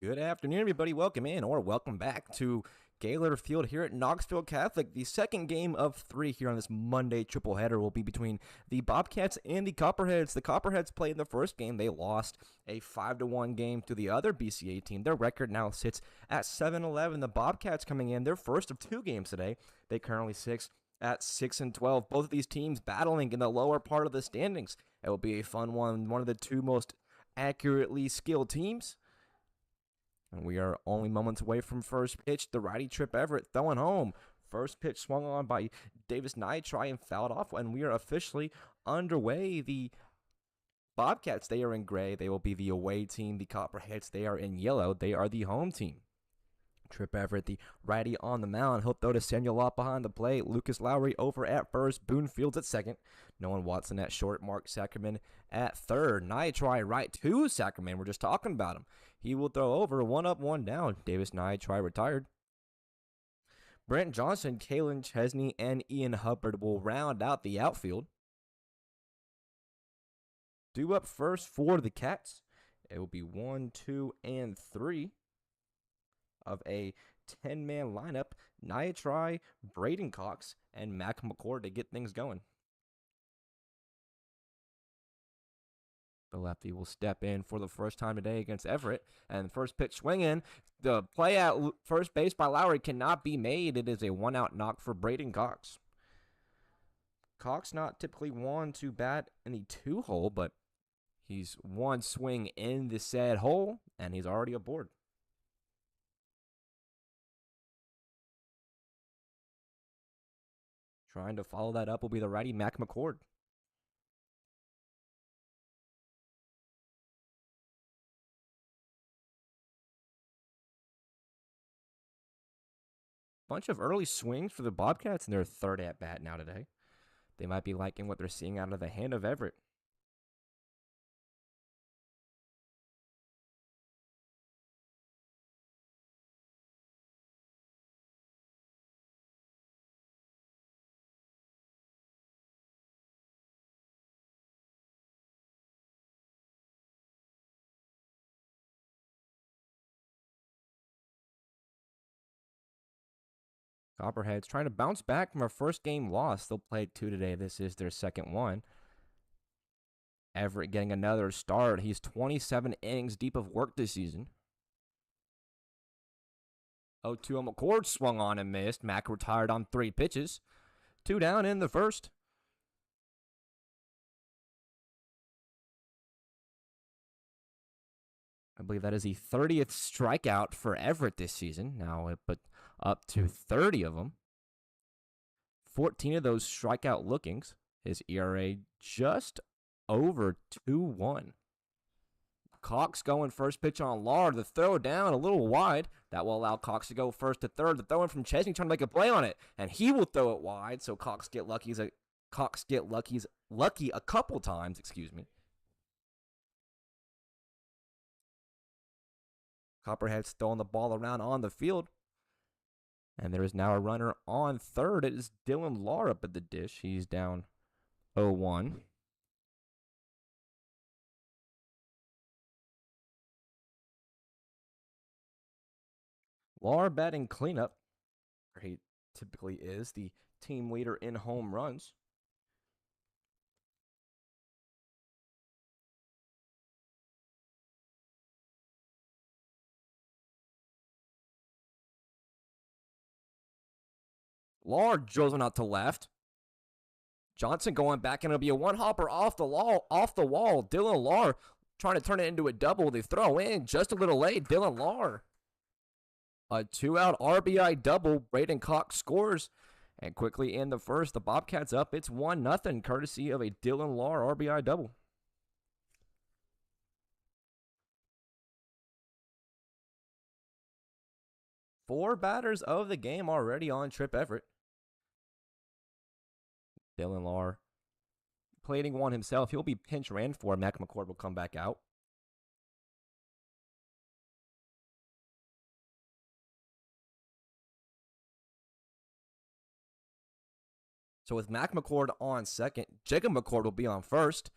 Good afternoon, everybody. Welcome in or welcome back to Gaylord Field here at Knoxville Catholic. The second game of three here on this Monday triple header will be between the Bobcats and the Copperheads. The Copperheads played in the first game. They lost a 5-1 game to the other BCA team. Their record now sits at 7-11. The Bobcats coming in their first of two games today. They currently sit at 6-12. Both of these teams battling in the lower part of the standings. It will be a fun one. One of the two most accurately skilled teams. And we are only moments away from first pitch. The righty Trip Everett throwing home. First pitch swung on by Davis Nitri and fouled off, and we are officially underway. The Bobcats, they are in gray. They will be the away team. The Copperheads, they are in yellow. They are the home team. Trip Everett, the righty on the mound. He'll throw to Samuel Lott behind the plate. Lucas Lowry over at first. Boone Fields at second. Nolan Watson at short. Mark Sackerman at third. Nitri right to Sackerman. We're just talking about him. He will throw over. 1 up, 1 down. Davis Nitri retired. Brent Johnson, Kalen Chesney, and Ian Hubbard will round out the outfield. Due up first for the Cats. It will be 1, 2, and 3 of a 10-man lineup. Nitri, Braden Cox, and Mac McCord to get things going. The lefty will step in for the first time today against Everett. And first pitch swing in. The play at first base by Lowry cannot be made. It is a 1-out knock for Braden Cox. Cox not typically one to bat in the 2-hole, but he's one swing in the said hole, and he's already aboard. Trying to follow that up will be the righty Mac McCord. Bunch of early swings for the Bobcats in their third at-bat now today. They might be liking what they're seeing out of the hand of Everett. Copperheads trying to bounce back from a first game loss. They'll play 2 today. This is their second one. Everett getting another start. He's 27 innings deep of work this season. 0-2 on McCord, swung on and missed. Mac retired on 3 pitches. 2 down in the first. I believe that is the 30th strikeout for Everett this season. Now it put up to 30 of them. 14 of those strikeout lookings. His ERA just over 2.1. Cox going first pitch on Lard. The throw down a little wide. That will allow Cox to go first to third. The throw in from Chesney trying to make a play on it. And he will throw it wide, so Cox get lucky a couple times, Copperheads throwing the ball around on the field. And there is now a runner on third. It is Dylan Lahr up at the dish. He's down 0-1. Lahr batting cleanup, where he typically is the team leader in home runs. Lahr drills one out to left. Johnson going back, and it'll be a one-hopper off the wall. Dylan Lahr trying to turn it into a double. They throw in just a little late. Dylan Lahr. A 2-out RBI double. Braden Cox scores. And quickly in the first, the Bobcats up. It's 1-0, courtesy of a Dylan Lahr RBI double. Four batters of the game already on Trip Everett. Dylan Lahr plating one himself. He'll be pinch ran for. Mac McCord will come back out. So with Mac McCord on second, Jacob McCord will be on first.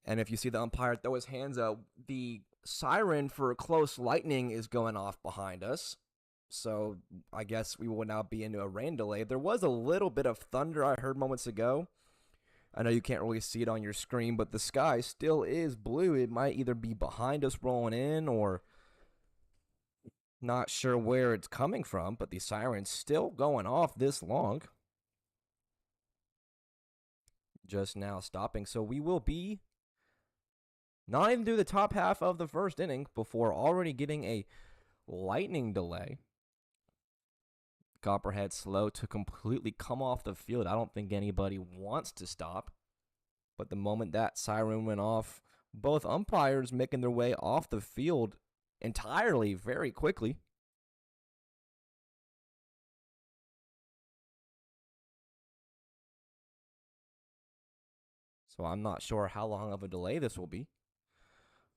And if you see the umpire throw his hands up, the siren for close lightning is going off behind us. So I guess we will now be into a rain delay. There was a little bit of thunder I heard moments ago. I know you can't really see it on your screen, but the sky still is blue. It might either be behind us rolling in or not sure where it's coming from, but the siren's still going off this long. Just now stopping. So we will be not even through the top half of the first inning before already getting a lightning delay. Copperhead slow to completely come off the field. I don't think anybody wants to stop. But the moment that siren went off, both umpires making their way off the field entirely very quickly. So I'm not sure how long of a delay this will be.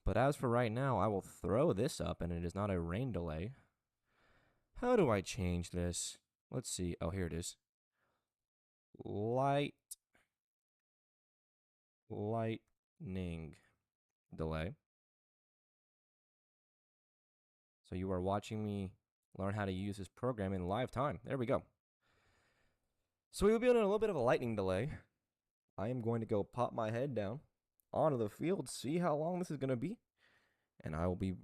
But as for right now, I will throw this up, and it is not a rain delay. How do I change this? Let's see. Oh, here it is. Lightning delay. So you are watching me learn how to use this program in live time. There we go. So we will be on a little bit of a lightning delay. I am going to go pop my head down onto the field, see how long this is going to be, and I will be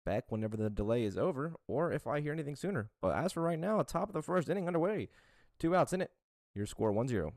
back whenever the delay is over, or if I hear anything sooner. But as for right now, top of the first inning underway. 2 outs in it. Your score 1-0.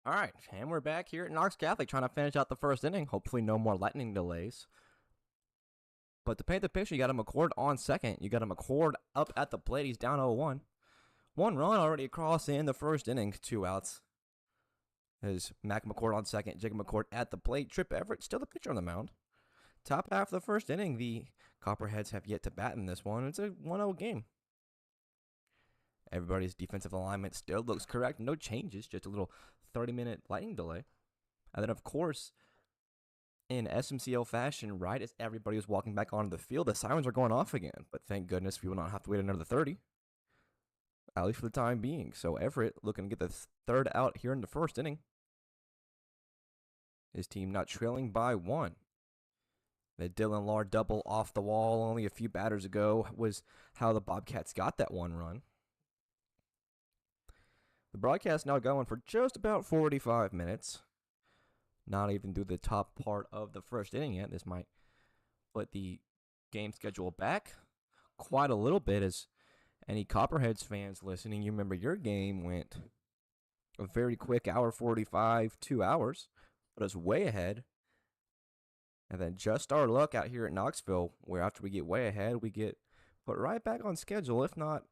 All right, and we're back here at Knox Catholic trying to finish out the first inning. Hopefully, no more lightning delays. But to paint the picture, you got a McCord on second. You got a McCord up at the plate. He's down 0-1. One run already across in the first inning, 2 outs. As Mac McCord on second, Jacob McCord at the plate. Trip Everett still the pitcher on the mound. Top half of the first inning, the Copperheads have yet to bat in this one. It's a 1-0 game. Everybody's defensive alignment still looks correct. No changes, just a little 30-minute lightning delay. And then, of course, in SMCL fashion, right as everybody was walking back onto the field, the sirens are going off again. But thank goodness we will not have to wait another 30, at least for the time being. So Everett looking to get the third out here in the first inning. His team not trailing by 1. The Dylan Lahr double off the wall only a few batters ago was how the Bobcats got that 1 run. The broadcast now going for just about 45 minutes. Not even through the top part of the first inning yet. This might put the game schedule back quite a little bit. As any Copperheads fans listening, you remember your game went a very quick hour 45, 2 hours, but it's way ahead. And then just our luck out here at Knoxville, where after we get way ahead, we get put right back on schedule, if not a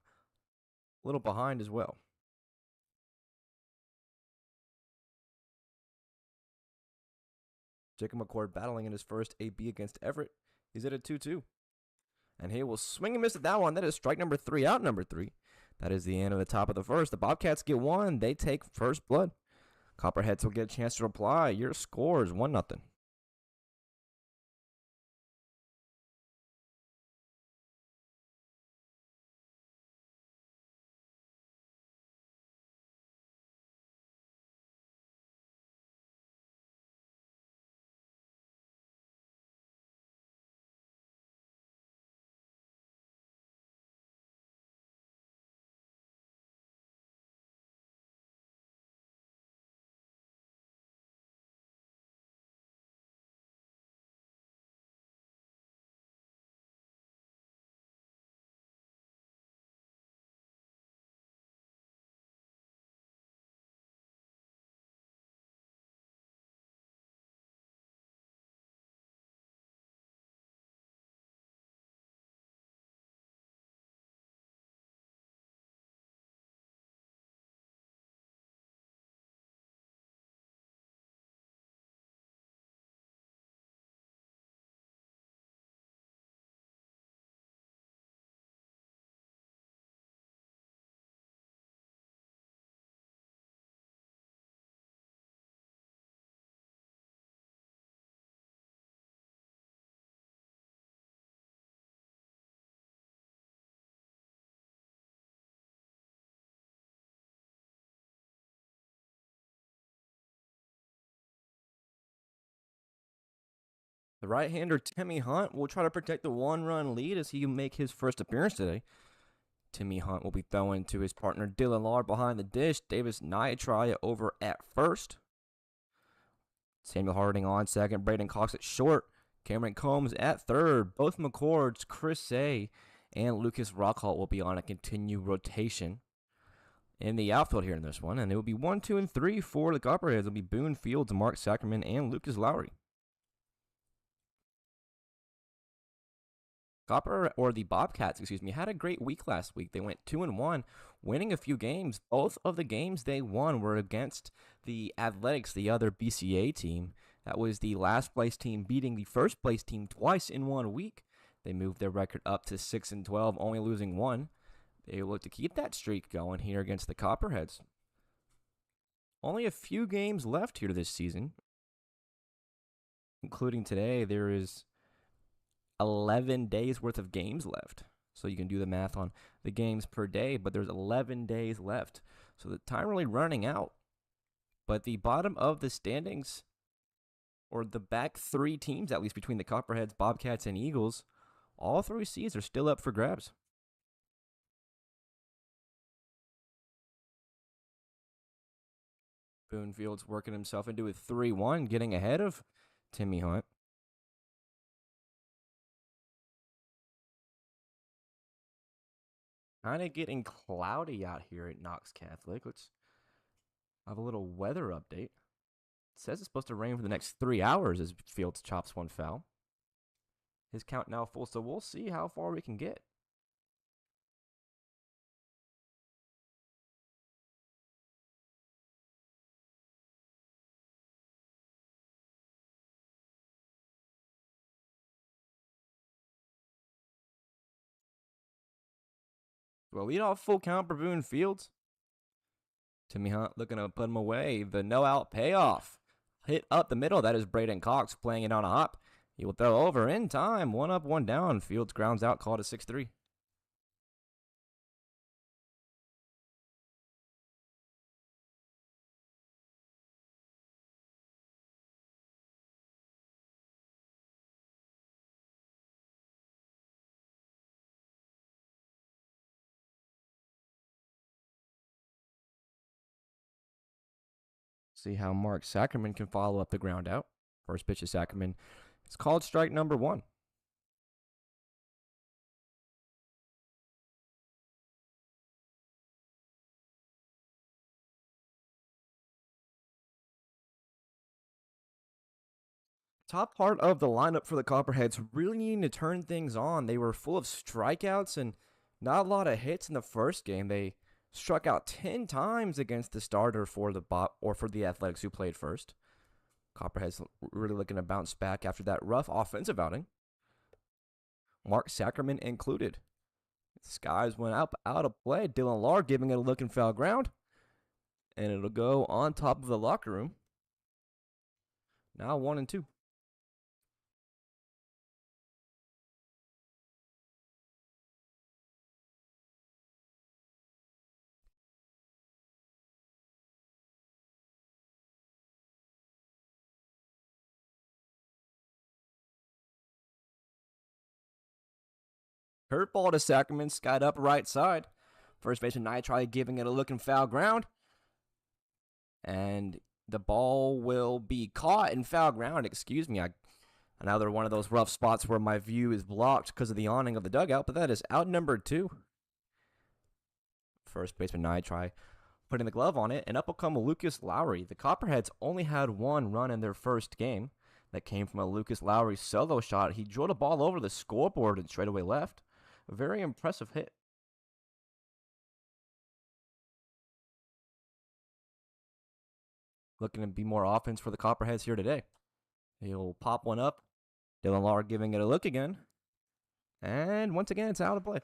little behind as well. Jacob McCord battling in his first AB against Everett. He's at a 2-2. And he will swing and miss at that one. That is strike number 3, out number 3. That is the end of the top of the first. The Bobcats get 1. They take first blood. Copperheads will get a chance to reply. Your score is 1-0. The right-hander Timmy Hunt will try to protect the 1-run lead as he make his first appearance today. Timmy Hunt will be throwing to his partner Dylan Lahr behind the dish. Davis Niatria over at first. Samuel Harding on second. Braden Cox at short. Cameron Combs at third. Both McCords, Chris Say, and Lucas Rockholt will be on a continued rotation in the outfield here in this one. And it will be 1, 2, and 3 for the Copperheads. It will be Boone Fields, Mark Sackerman, and Lucas Lowry. The Bobcats, had a great week last week. They went 2-1, winning a few games. Both of the games they won were against the Athletics, the other BCA team. That was the last place team beating the first place team twice in 1 week. They moved their record up to 6-12, only losing 1. They look to keep that streak going here against the Copperheads. Only a few games left here this season, including today. There is 11 days worth of games left. So you can do the math on the games per day, but there's 11 days left. So the time really running out. But the bottom of the standings, or the back 3 teams, at least between the Copperheads, Bobcats, and Eagles, all 3 seeds are still up for grabs. Boone Fields working himself into a 3-1, getting ahead of Timmy Hunt. Kind of getting cloudy out here at Knox Catholic. Let's I have a little weather update. It says it's supposed to rain for the next 3 hours as Fields chops one foul. His count now full, so we'll see how far we can get. Well, lead off full count for Boone Fields. Timmy Hunt looking to put him away. The no out payoff. Hit up the middle. That is Braden Cox playing it on a hop. He will throw over in time. 1 up, 1 down. Fields grounds out, called a 6-3. See how Mark Sackerman can follow up the ground out. First pitch to Sackerman. It's called strike number 1. Top part of the lineup for the Copperheads really needing to turn things on. They were full of strikeouts and not a lot of hits in the first game. They struck out 10 times against the starter for the Athletics who played first. Copperheads really looking to bounce back after that rough offensive outing. Mark Sackerman included. Skies went out of play. Dylan Lahr giving it a look and foul ground. And it'll go on top of the locker room. Now 1-2. Curveball to Sackerman, skied up right side. First baseman Nitri giving it a look and foul ground. And the ball will be caught in foul ground. Excuse me. Another one of those rough spots where my view is blocked because of the awning of the dugout, but that is out number 2. First baseman Nitri putting the glove on it, and up will come Lucas Lowry. The Copperheads only had 1 run in their first game. That came from a Lucas Lowry solo shot. He drilled a ball over the scoreboard and straightaway left. A very impressive hit. Looking to be more offense for the Copperheads here today. He'll pop one up. Dylan Lahr giving it a look again. And once again, it's out of play.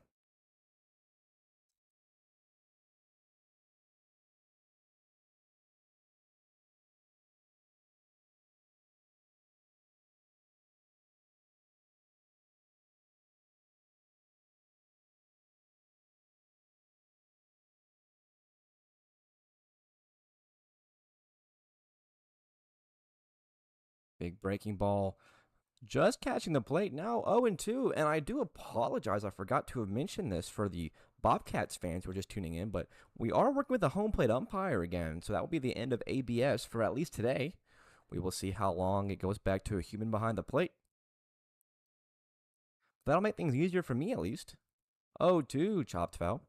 Big breaking ball. Just catching the plate now 0-2. And I do apologize. I forgot to have mentioned this for the Bobcats fans who are just tuning in. But we are working with a home plate umpire again. So that will be the end of ABS for at least today. We will see how long it goes back to a human behind the plate. That'll make things easier for me at least. 0-2, chopped foul.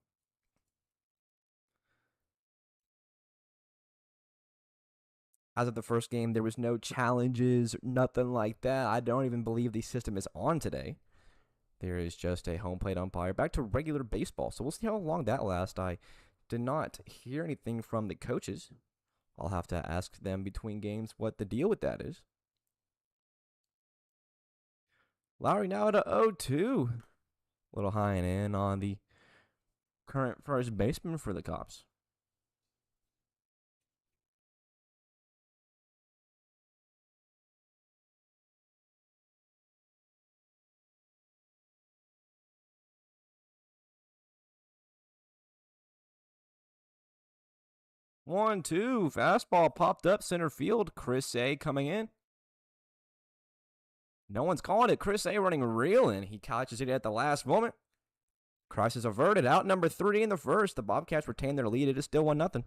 As of the first game, there was no challenges, nothing like that. I don't even believe the system is on today. There is just a home plate umpire. Back to regular baseball. So we'll see how long that lasts. I did not hear anything from the coaches. I'll have to ask them between games what the deal with that is. Lowry now at a 0-2. A little high and in on the current first baseman for the Cops. One, two, fastball popped up center field. Chris A coming in. No one's calling it. Chris A running real in. He catches it at the last moment. Crisis averted. Out number 3 in the first. The Bobcats retain their lead. It is still 1-0.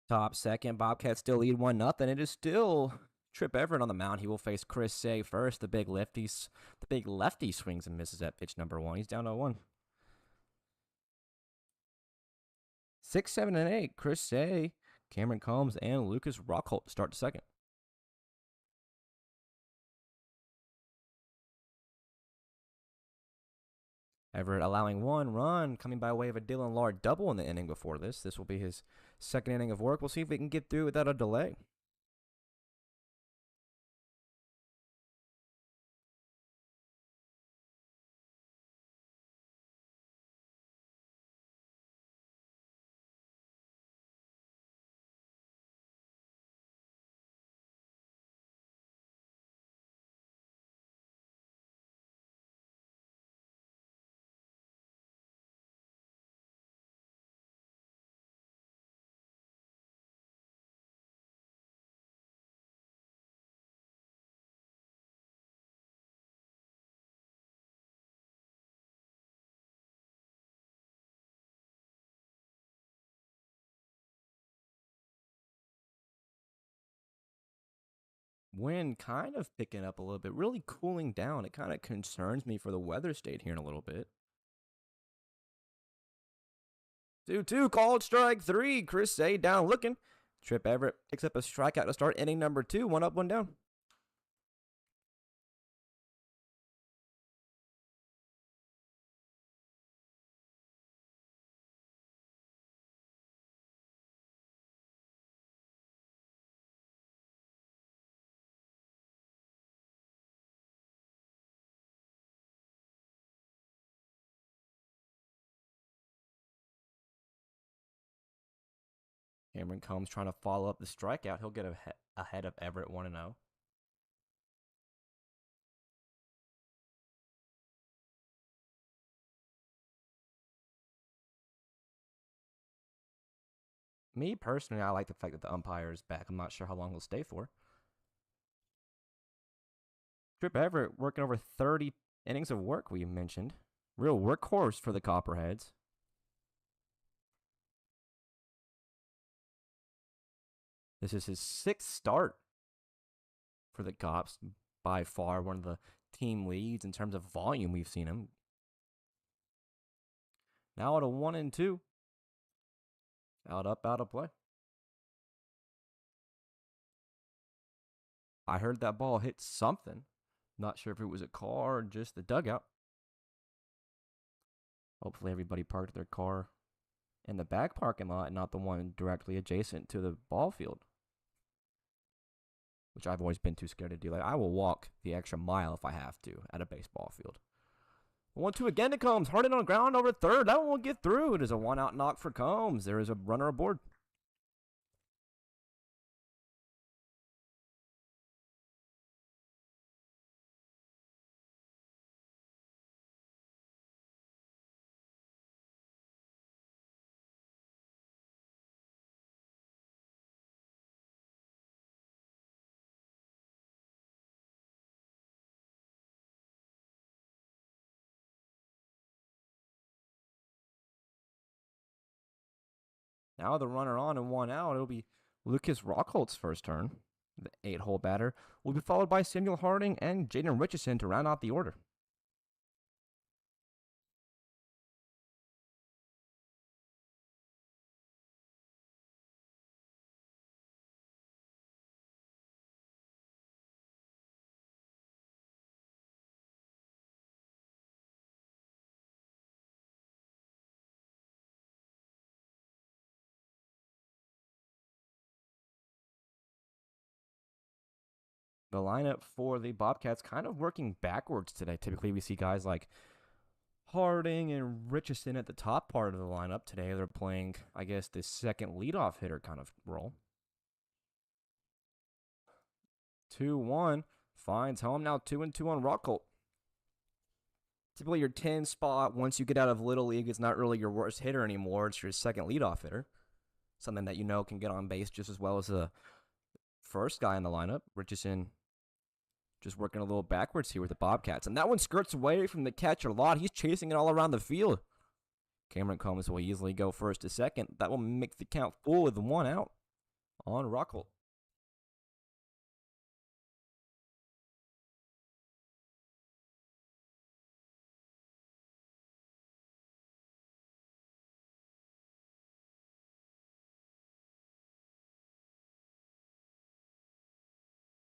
Top second, Bobcats still lead 1-0. It is still Trip Everett on the mound. He will face Chris Say first. The big lefty swings and misses at pitch number 1. He's down 0-1. 6, 7, and 8. Chris Say, Cameron Combs, and Lucas Rockholt start to second. Everett allowing 1 run, coming by way of a Dylan Lard double in the inning before this. This will be his second inning of work. We'll see if we can get through without a delay. Wind kind of picking up a little bit, really cooling down. It kind of concerns me for the weather state here in a little bit. 2-2, called strike 3. Chris Say down looking. Trip Everett picks up a strikeout to start inning number 2. 1 up, 1 down. Cameron Combs trying to follow up the strikeout. He'll get ahead of Everett 1-0. Me personally, I like the fact that the umpire is back. I'm not sure how long he'll stay for. Trip Everett working over 30 innings of work, we mentioned. Real workhorse for the Copperheads. This is his 6th start for the Cops. By far one of the team leads in terms of volume we've seen him. Now at a 1-2. Out of play. I heard that ball hit something. Not sure if it was a car or just the dugout. Hopefully everybody parked their car in the back parking lot and not the one directly adjacent to the ball field, which I've always been too scared to do. Like, I will walk the extra mile if I have to at a baseball field. 1-2 again to Combs. Hard on the ground over third. That one will get through. It is a 1-out knock for Combs. There is a runner aboard. Now the runner on and 1 out. It'll be Lucas Rockholt's first turn. The 8-hole batter will be followed by Samuel Harding and Jaden Richardson to round out the order. The lineup for the Bobcats kind of working backwards today. Typically, we see guys like Harding and Richardson at the top part of the lineup. Today, they're playing, I guess, the second leadoff hitter kind of role. 2-1 finds home. Now 2-2 on Rockholt. Typically, your 10 spot, once you get out of Little League, it's not really your worst hitter anymore. It's your second leadoff hitter. Something that you know can get on base just as well as the first guy in the lineup. Richardson just working a little backwards here with the Bobcats. And that one skirts away from the catcher a lot. He's chasing it all around the field. Cameron Combs will easily go first to second. That will make the count full with 1 out. on Rockhold.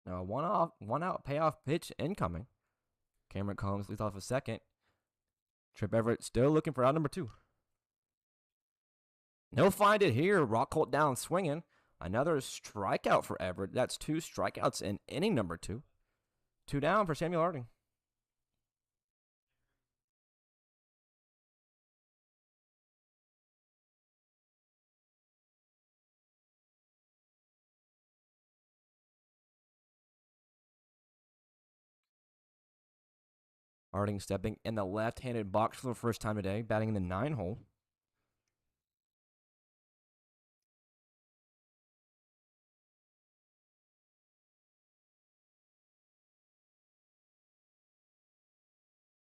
Now, one out payoff pitch incoming. Cameron Combs leads off a second. Trip Everett still looking for out number 2. He'll find it here. Rockhold down swinging. Another strikeout for Everett. That's 2 strikeouts in inning number 2. 2 down for Samuel Harding. Harding stepping in the left-handed box for the first time today, batting in the 9 hole.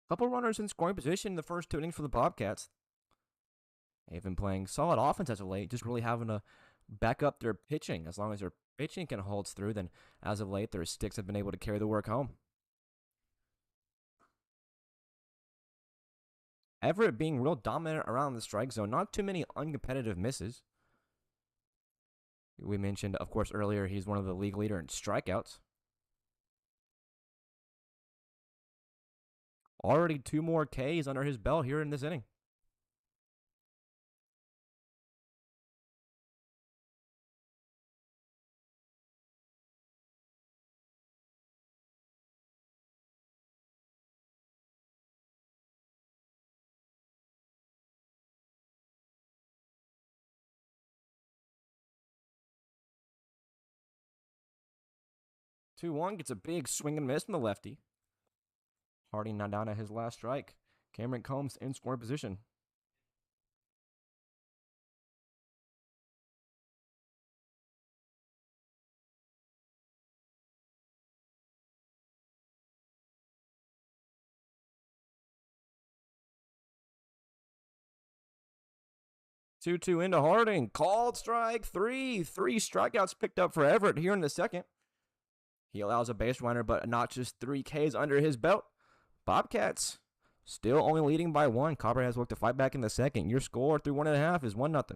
Couple runners in scoring position in the first 2 innings for the Bobcats. They've been playing solid offense as of late, just really having to back up their pitching. As long as their pitching can hold through, then as of late, their sticks have been able to carry the work home. Everett being real dominant around the strike zone. Not too many uncompetitive misses. We mentioned, of course, earlier he's one of the league leader in strikeouts. Already 2 more Ks under his belt here in this inning. Two one gets a big swing and miss from the lefty. Harding now down at his last strike. Cameron Combs in scoring position. Two into Harding. Called strike 3. 3 strikeouts picked up for Everett here in the second. He allows a base runner, but not just 3 Ks under his belt. Bobcats still only leading by 1. Copperheads look to fight back in the second. Your score through 1.5 is 1-0.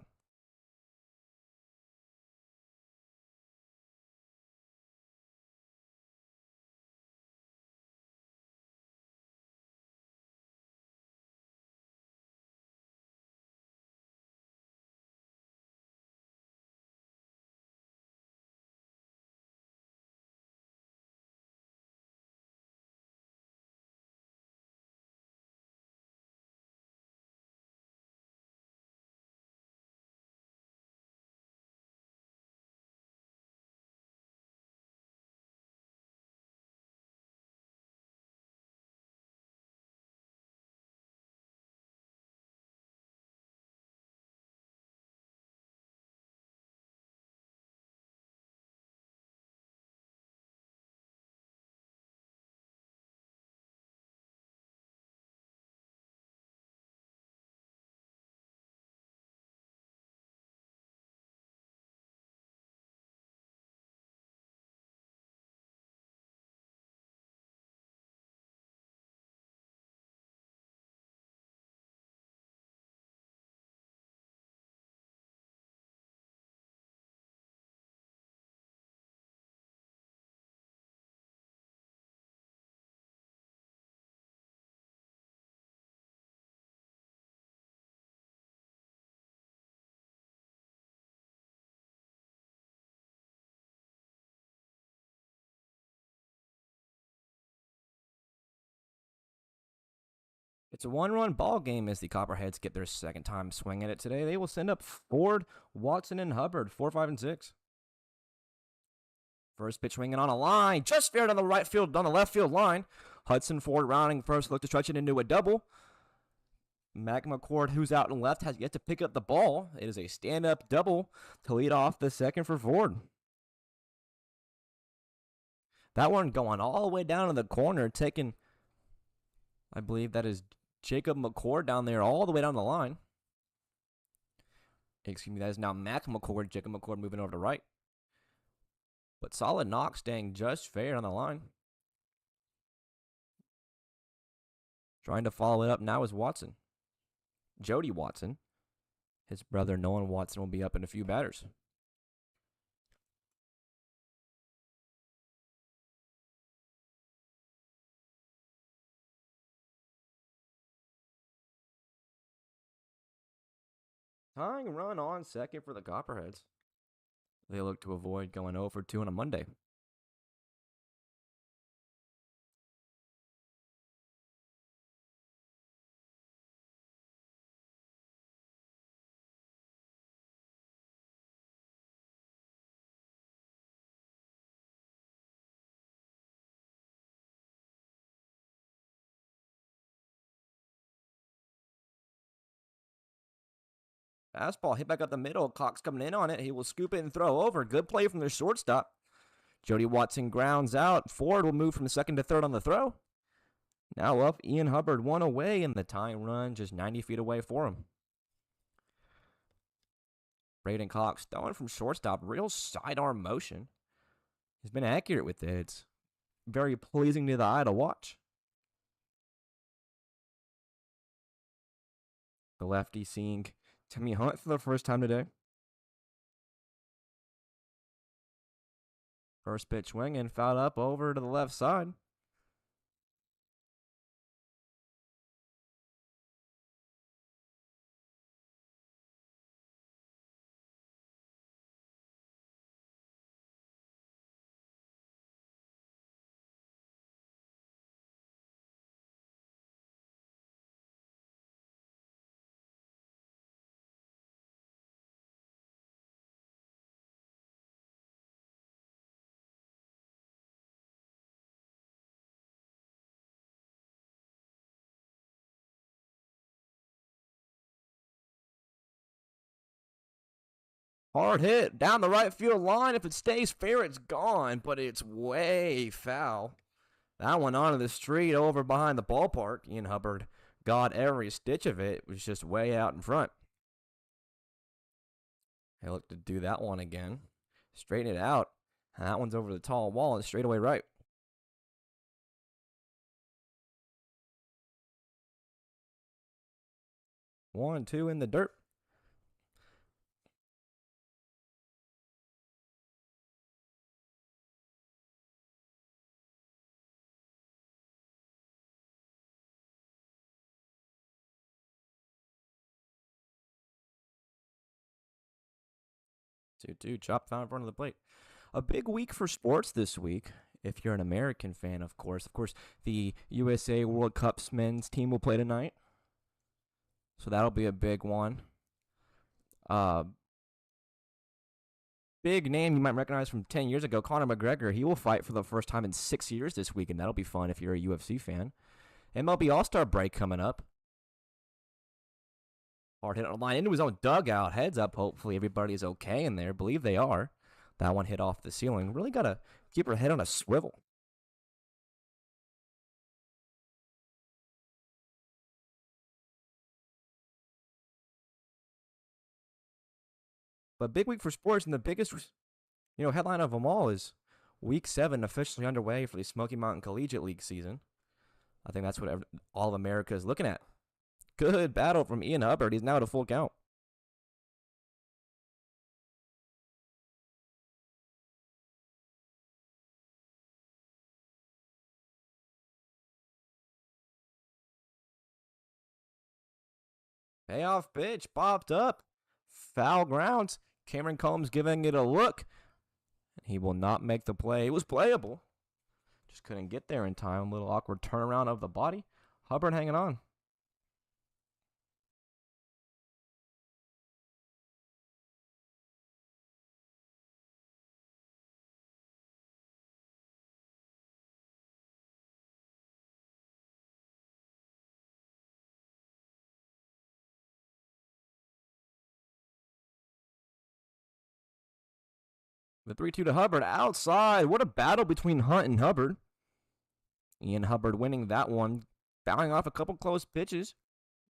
It's a 1-run ball game as the Copperheads get their second time swinging it today. They will send up Ford, Watson, and Hubbard, 4, 5, and 6. First pitch swinging on a line, just fair on the left field line. Hudson Ford rounding first, look to stretch it into a double. Mac McCord, who's out and left, has yet to pick up the ball. It is a stand-up double to lead off the second for Ford. That one going all the way down to the corner, taking, I believe that is Jacob McCord down there all the way down the line. Excuse me, that is now Mac McCord. Jacob McCord moving over to right. But solid knock, staying just fair on the line. Trying to follow it up now is Watson. Jody Watson. His brother Nolan Watson will be up in a few batters. Tying run on second for the Copperheads. They look to avoid going 0 for 2 on a Monday. Fastball hit back up the middle. Cox coming in on it. He will scoop it and throw over. Good play from the shortstop. Jody Watson grounds out. Ford will move from second to third on the throw. Now up, Ian Hubbard one away, and the tying run just 90 feet away for him. Braden Cox throwing from shortstop. Real sidearm motion. He's been accurate with it. It's very pleasing to the eye to watch. The lefty seeing Timmy Hunt for the first time today. First pitch swing and fouled up over to the left side. Hard hit down the right field line. If it stays fair, it's gone, but it's way foul. That one onto the street over behind the ballpark. Ian Hubbard got every stitch of it. It was just way out in front. They look to do that one again. Straighten it out. And that one's over the tall wall and straightaway right. One, two in the dirt. Two, chop foul in front of the plate. A big week for sports this week. If you're an American fan, of course. Of course, the USA World Cup's men's team will play tonight. So that'll be a big one. Big name you might recognize from 10 years ago, Conor McGregor. He will fight for the first time in 6 years this week, and that'll be fun if you're a UFC fan. MLB All-Star break coming up. Hard hit on the line into his own dugout. Heads up, hopefully everybody's okay in there. Believe they are. That one hit off the ceiling. Really got to keep her head on a swivel. But big week for sports, and the biggest, headline of them all is Week 7 officially underway for the Smoky Mountain Collegiate League season. I think that's what all of America is looking at. Good battle from Ian Hubbard. He's now at a full count. Payoff pitch popped up. Foul grounds. Cameron Combs giving it a look. He will not make the play. It was playable. Just couldn't get there in time. A little awkward turnaround of the body. Hubbard hanging on. The 3-2 to Hubbard outside. What a battle between Hunt and Hubbard. Ian Hubbard winning that one, fouling off a couple close pitches,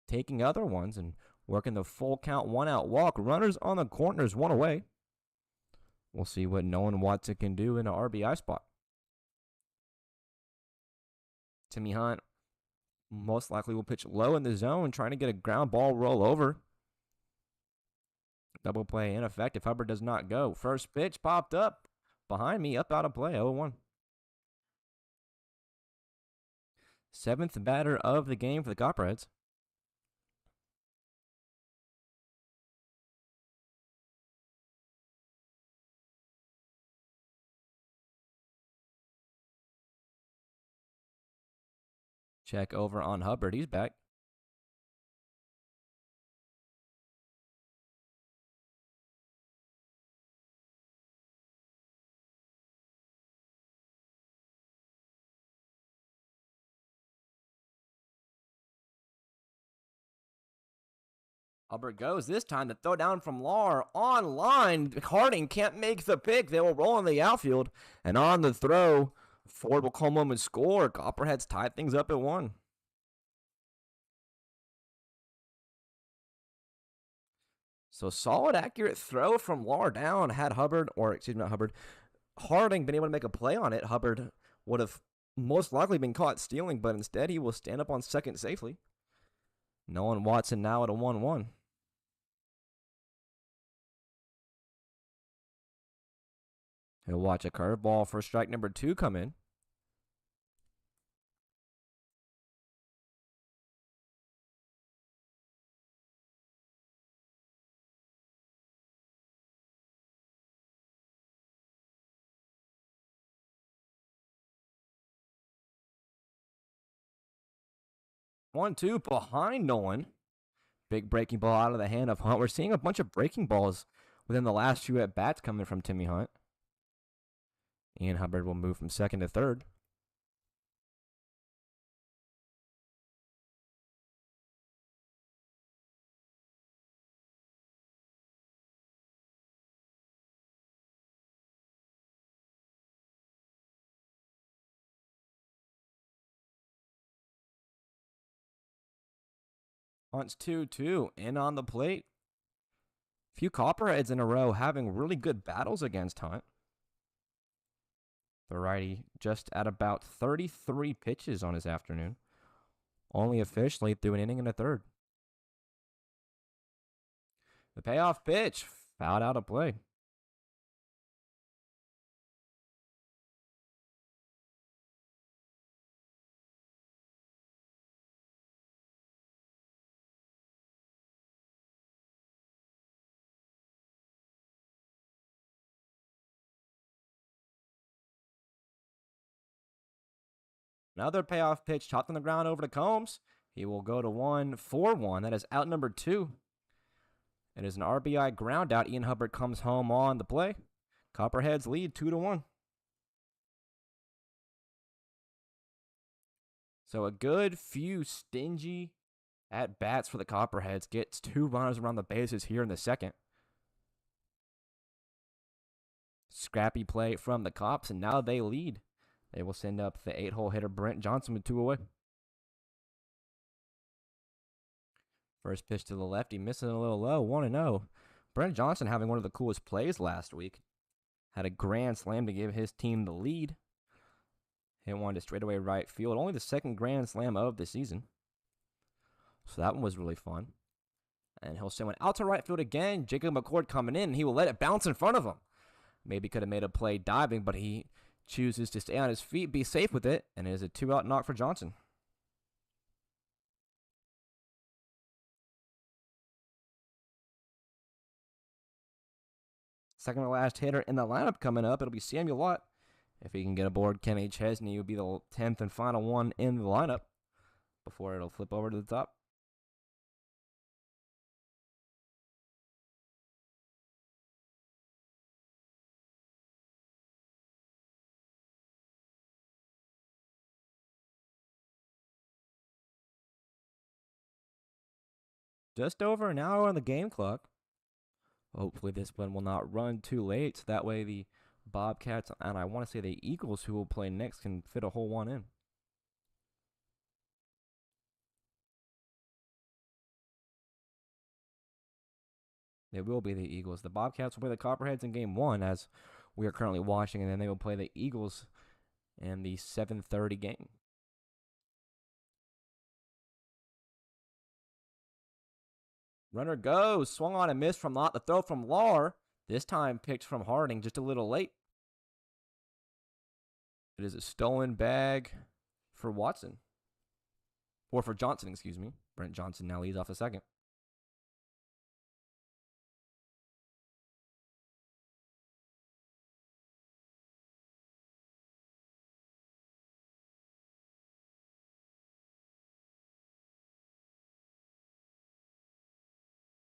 taking other ones, and working the full count 1-out walk. Runners on the corners, one away. We'll see what Nolan Watson can do in an RBI spot. Timmy Hunt most likely will pitch low in the zone, trying to get a ground ball roll over. Double play ineffective. Hubbard does not go. First pitch popped up behind me, up out of play, 0-1. Seventh batter of the game for the Copperheads. Check over on Hubbard. He's back. Hubbard goes this time. The throw down from Lahr on line. Harding can't make the pick. They will roll in the outfield. And on the throw, Ford will come home and score. Copperheads tied things up at 1. So solid, accurate throw from Lahr down. Had Hubbard, or excuse me, not Hubbard, Harding been able to make a play on it, Hubbard would have most likely been caught stealing, but instead he will stand up on second safely. Nolan Watson now at a 1-1. He'll watch a curveball for strike number 2 come in. One, two behind Nolan. Big breaking ball out of the hand of Hunt. We're seeing a bunch of breaking balls within the last 2 at-bats coming from Timmy Hunt. Ian Hubbard will move from second to third. Hunt's 2-2 in on the plate. Few Copperheads in a row having really good battles against Hunt. The righty just at about 33 pitches on his afternoon. Only officially threw an inning and a third. The payoff pitch fouled out of play. Another payoff pitch chopped on the ground over to Combs. He will go to 1-4-1. That is out number 2. It is an RBI ground out. Ian Hubbard comes home on the play. Copperheads lead 2-1. So a good few stingy at-bats for the Copperheads. Gets 2 runners around the bases here in the second. Scrappy play from the Cops, and now they lead. They will send up the 8-hole hitter Brent Johnson with 2 away. First pitch to the lefty, missing a little low, 1-0. Brent Johnson having one of the coolest plays last week. Had a grand slam to give his team the lead. Hit one to straightaway right field. Only the second grand slam of the season. So that one was really fun. And he'll send one out to right field again. Jacob McCord coming in. He will let it bounce in front of him. Maybe could have made a play diving, but he chooses to stay on his feet, be safe with it, and it is a 2-out knock for Johnson. Second to last hitter in the lineup coming up, it'll be Samuel Lott. If he can get aboard Kenny Chesney, he will be the 10th and final one in the lineup before it'll flip over to the top. Just over an hour on the game clock. Hopefully this one will not run too late, so that way the Bobcats, and I want to say the Eagles, who will play next, can fit a whole one in. It will be the Eagles. The Bobcats will play the Copperheads in game one, as we are currently watching, and then they will play the Eagles in the 7:30 game. Runner goes. Swung on and missed from Lott. The throw from Lar. This time picked from Harding just a little late. It is a stolen bag for Watson. Or for Johnson, excuse me. Brent Johnson now leads off the second.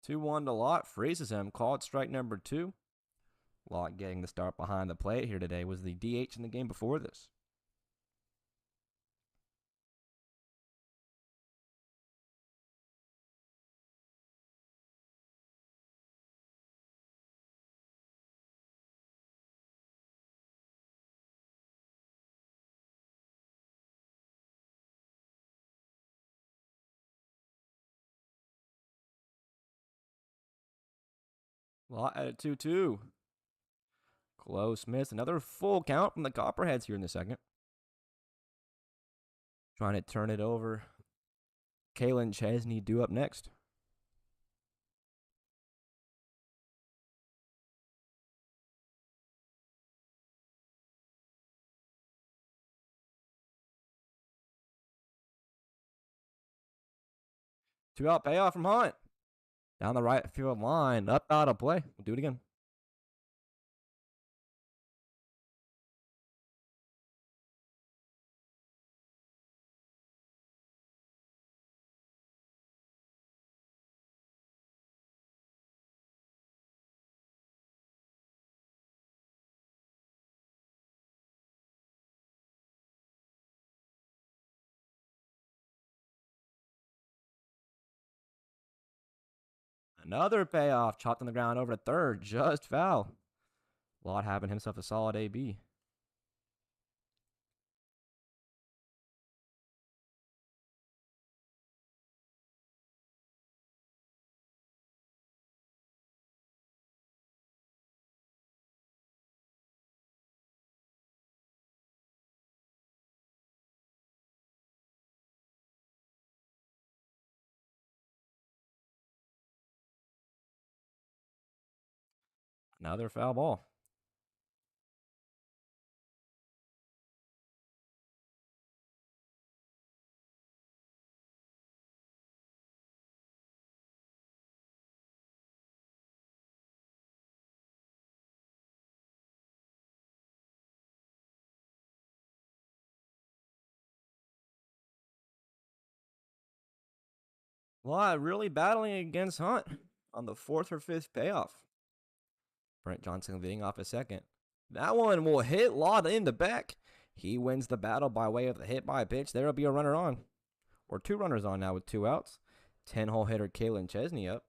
Two-one to Lott. Freezes him. Called strike number 2. Lott getting the start behind the plate here today. Was the DH in the game before this. Lott at a 2-2. Close miss. Another full count from the Copperheads here in the second. Trying to turn it over. Kalen Chesney due up next. Two-out payoff from Hunt. Down the right field line. Up out of play. We'll do it again. Another payoff. Chopped on the ground over to third. Just foul. Lott having himself a solid AB. Another foul ball. Lott really battling against Hunt on the 4th or 5th payoff. Brent Johnson leading off a second. That one will hit Lott in the back. He wins the battle by way of the hit by pitch. There will be a runner on. Or 2 runners on now with 2 outs. 10-hole hitter Kalen Chesney up.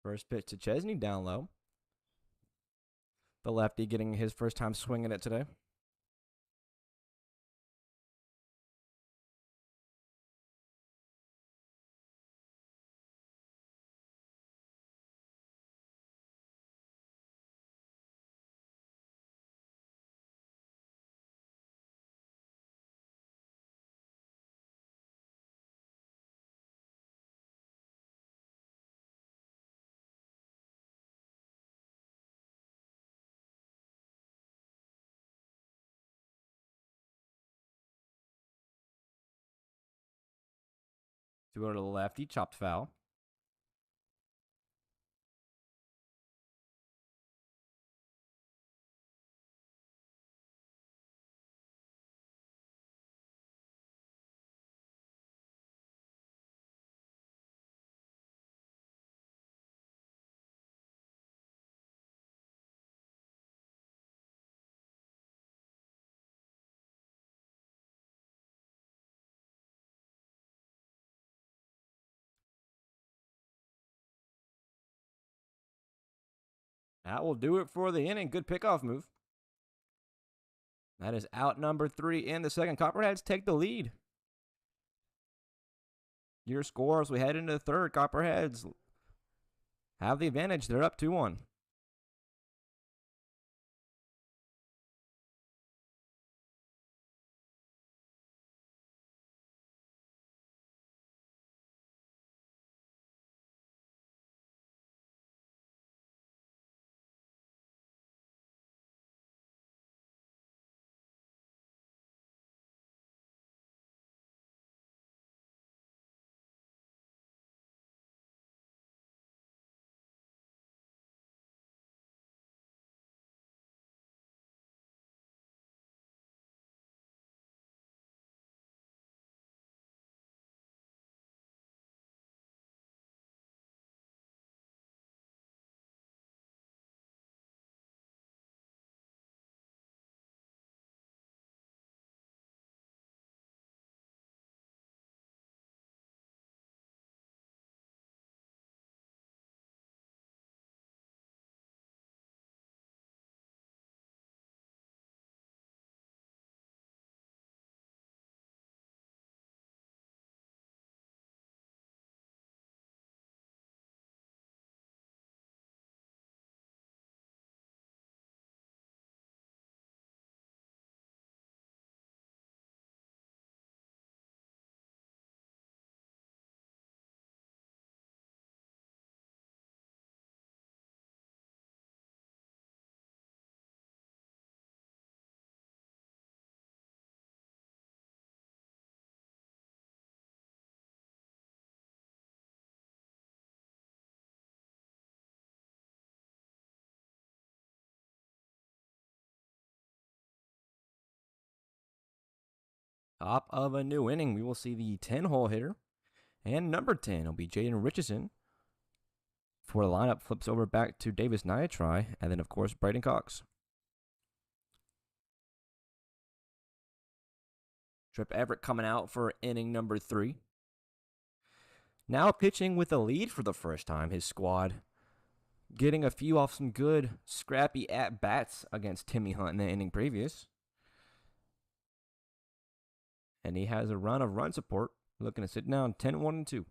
First pitch to Chesney down low. The lefty getting his first time swinging it today. To go to the lefty, chopped foul. That will do it for the inning. Good pickoff move. That is out number 3 in the second. Copperheads take the lead. Your score as we head into the third. Copperheads have the advantage. They're up 2-1. Top of a new inning, we will see the 10-hole hitter. And number 10 will be Jaden Richardson. For the lineup, flips over back to Davis Niatri, and then, of course, Braden Cox. Trip Everett coming out for inning number 3. Now pitching with a lead for the first time, his squad getting a few off some good, scrappy at-bats against Timmy Hunt in the inning previous. And he has a run of run support, looking to sit down 10-1-2.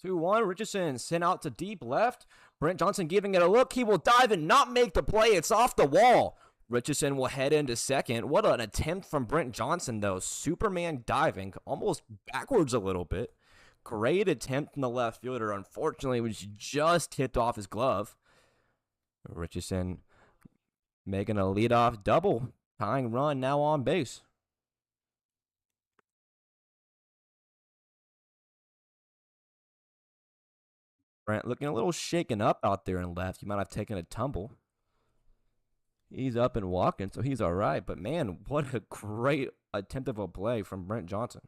Two one. Richardson sent out to deep left. Brent Johnson giving it a look. He will dive and not make the play. It's off the wall. Richardson will head into second. What an attempt from Brent Johnson, though. Superman diving almost backwards a little bit. Great attempt from the left fielder. Unfortunately, it was just hit off his glove. Richardson making a leadoff double. Tying run now on base. Brent looking a little shaken up out there in left. He might have taken a tumble. He's up and walking, so he's all right. But, man, what a great attempt of a play from Brent Johnson.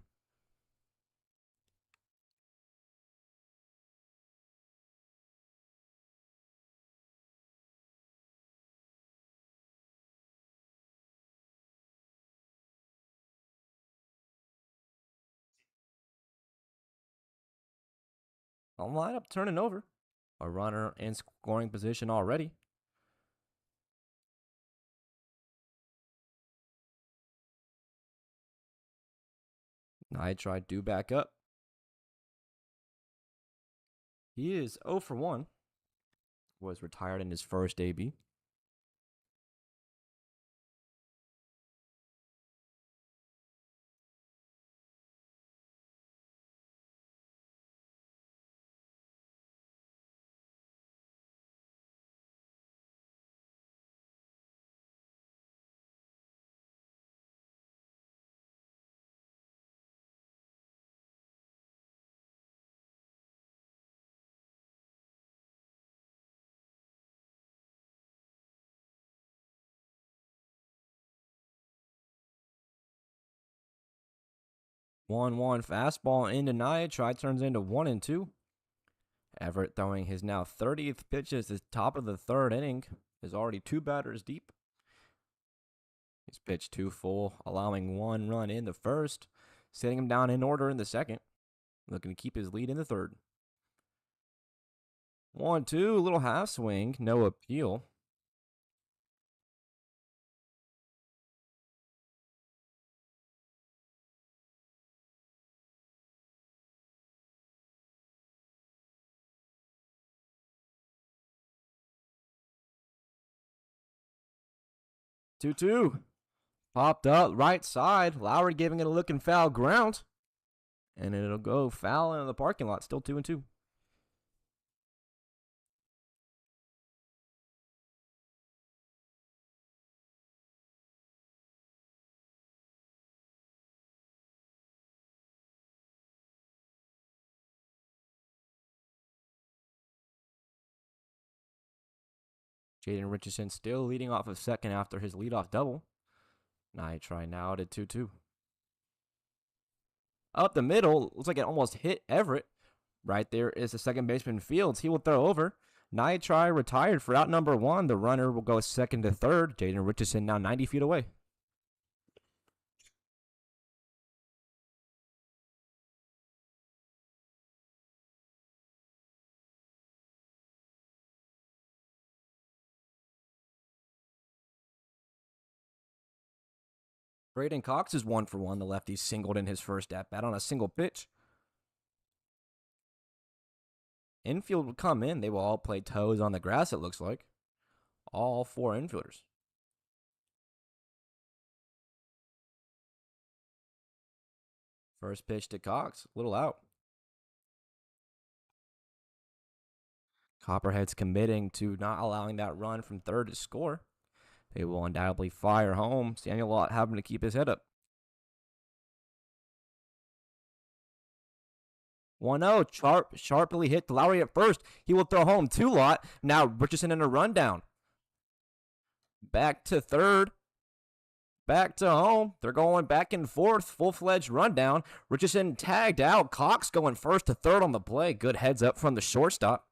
On lineup, turning over. A runner in scoring position already. I tried to back up. He is 0 for 1. Was retired in his first AB. 1-1 fastball into Niatri turns into 1-2. Everett throwing his now 30th pitch as the top of the third inning. Is already 2 batters deep. He's pitched 2 full, allowing 1 run in the first, setting him down in order in the second. Looking to keep his lead in the third. 1-2, little half swing, no appeal. Two. Popped up right side. Lowry giving it a looking foul ground. And it'll go foul into the parking lot. Still 2-2. Jaden Richardson still leading off of second after his leadoff double. Niatri now to 2-2. Up the middle, looks like it almost hit Everett. Right there is the second baseman Fields. He will throw over. Niatri retired for out number 1. The runner will go second to third. Jaden Richardson now 90 feet away. Braden Cox is 1 for 1. The lefty singled in his first at bat on a single pitch. Infield will come in. They will all play toes on the grass, it looks like. All 4 infielders. First pitch to Cox. Little out. Copperheads committing to not allowing that run from third to score. They will undoubtedly fire home. Samuel Lott having to keep his head up. 1-0. Sharply hit to Lowry at first. He will throw home to Lott. Now Richardson in a rundown. Back to third. Back to home. They're going back and forth. Full-fledged rundown. Richardson tagged out. Cox going first to third on the play. Good heads up from the shortstop.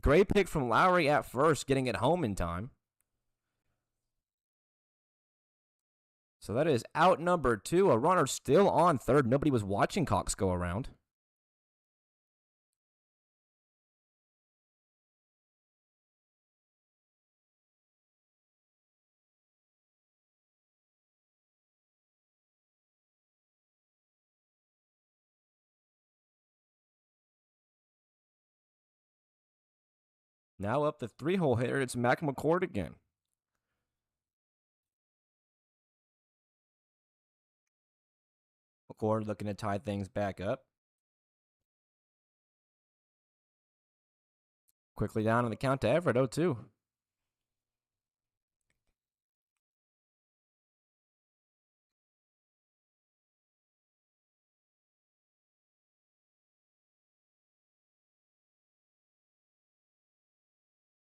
Great pick from Lowry at first, getting it home in time. So that is out number 2. A runner still on third. Nobody was watching Cox go around. Now up the 3-hole hitter, it's Mac McCord again. McCord looking to tie things back up. Quickly down on the count to Everett, 0-2.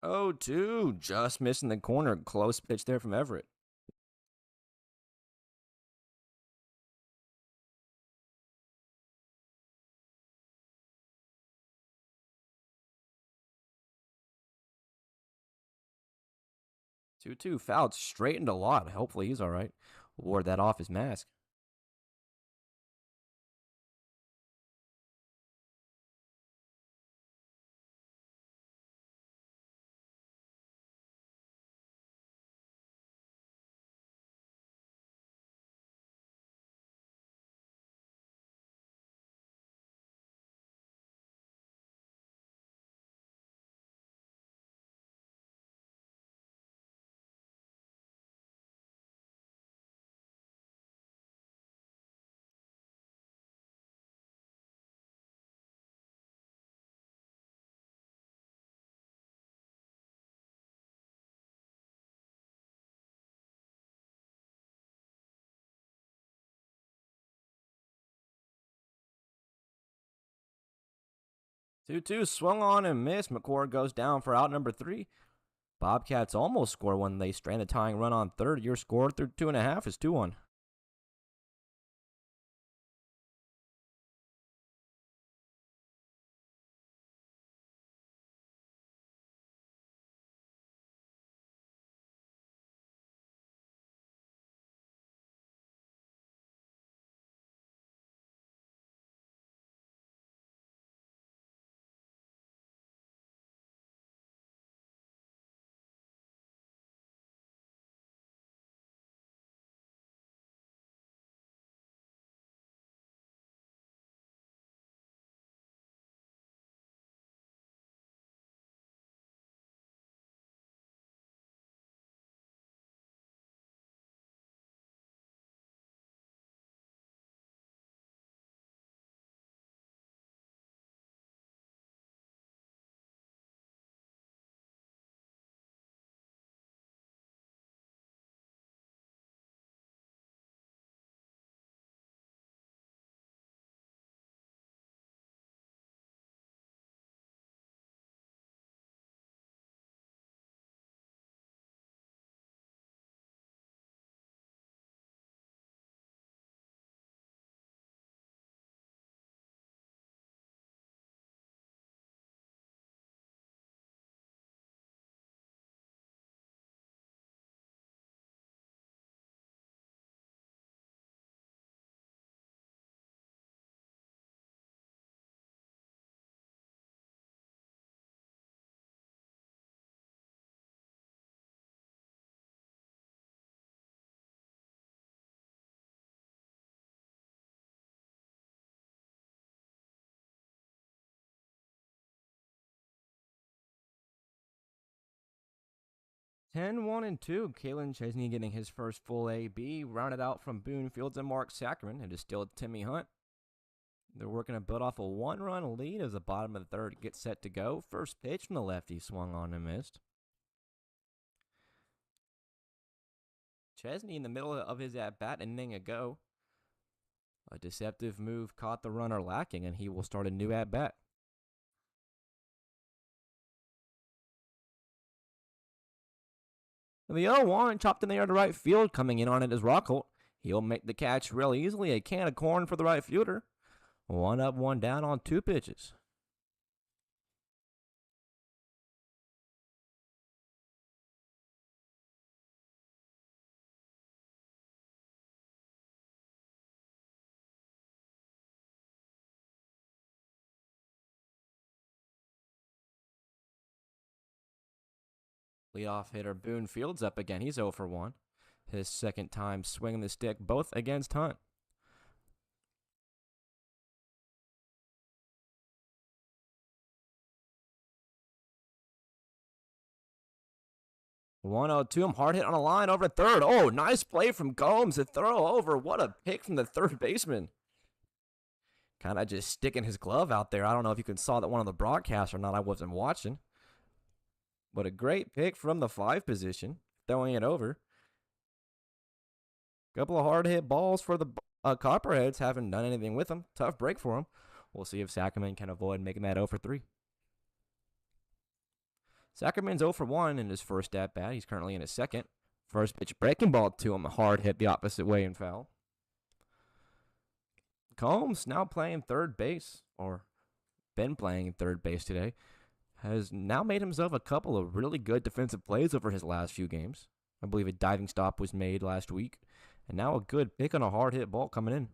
Oh, 2. Just missing the corner. Close pitch there from Everett. Two fouled straight into Lott. Hopefully he's all right. Ward that off his mask. Two swung on and missed. McCord goes down for out number 3. Bobcats almost score when they strand a tying run on third. Your score through 2.5 is 2-1. 10-1 and 2. Kalen Chesney getting his first full AB, rounded out from Boone Fields and Mark Sackerman. It is still Timmy Hunt. They're working to build off a 1-run lead as the bottom of the third gets set to go. First pitch from the lefty, swung on and missed. Chesney in the middle of his at-bat, inning ago. A deceptive move caught the runner lacking, and he will start a new at-bat. The 0-1 chopped in the air to right field, coming in on it is Rockholt. He'll make the catch real easily. A can of corn for the right fielder. 1 up, 1 down on 2 pitches. Leadoff hitter Boone Fields up again. He's 0 for 1. His second time swinging the stick, both against Hunt. 1-0-2. Hard hit on a line over to third. Oh, nice play from Gomes to throw over. What a pick from the third baseman. Kind of just sticking his glove out there. I don't know if you can saw that one on the broadcast or not. I wasn't watching. But a great pick from the 5 position, throwing it over. Couple of hard hit balls for the Copperheads. Haven't done anything with them. Tough break for them. We'll see if Sackerman can avoid making that 0 for 3. Sackerman's 0 for 1 in his first at-bat. He's currently in his second. First pitch breaking ball to him. A hard hit the opposite way and foul. Combs now playing third base, or been playing third base today, has now made himself a couple of really good defensive plays over his last few games. I believe a diving stop was made last week. And now a good pick on a hard hit ball coming in.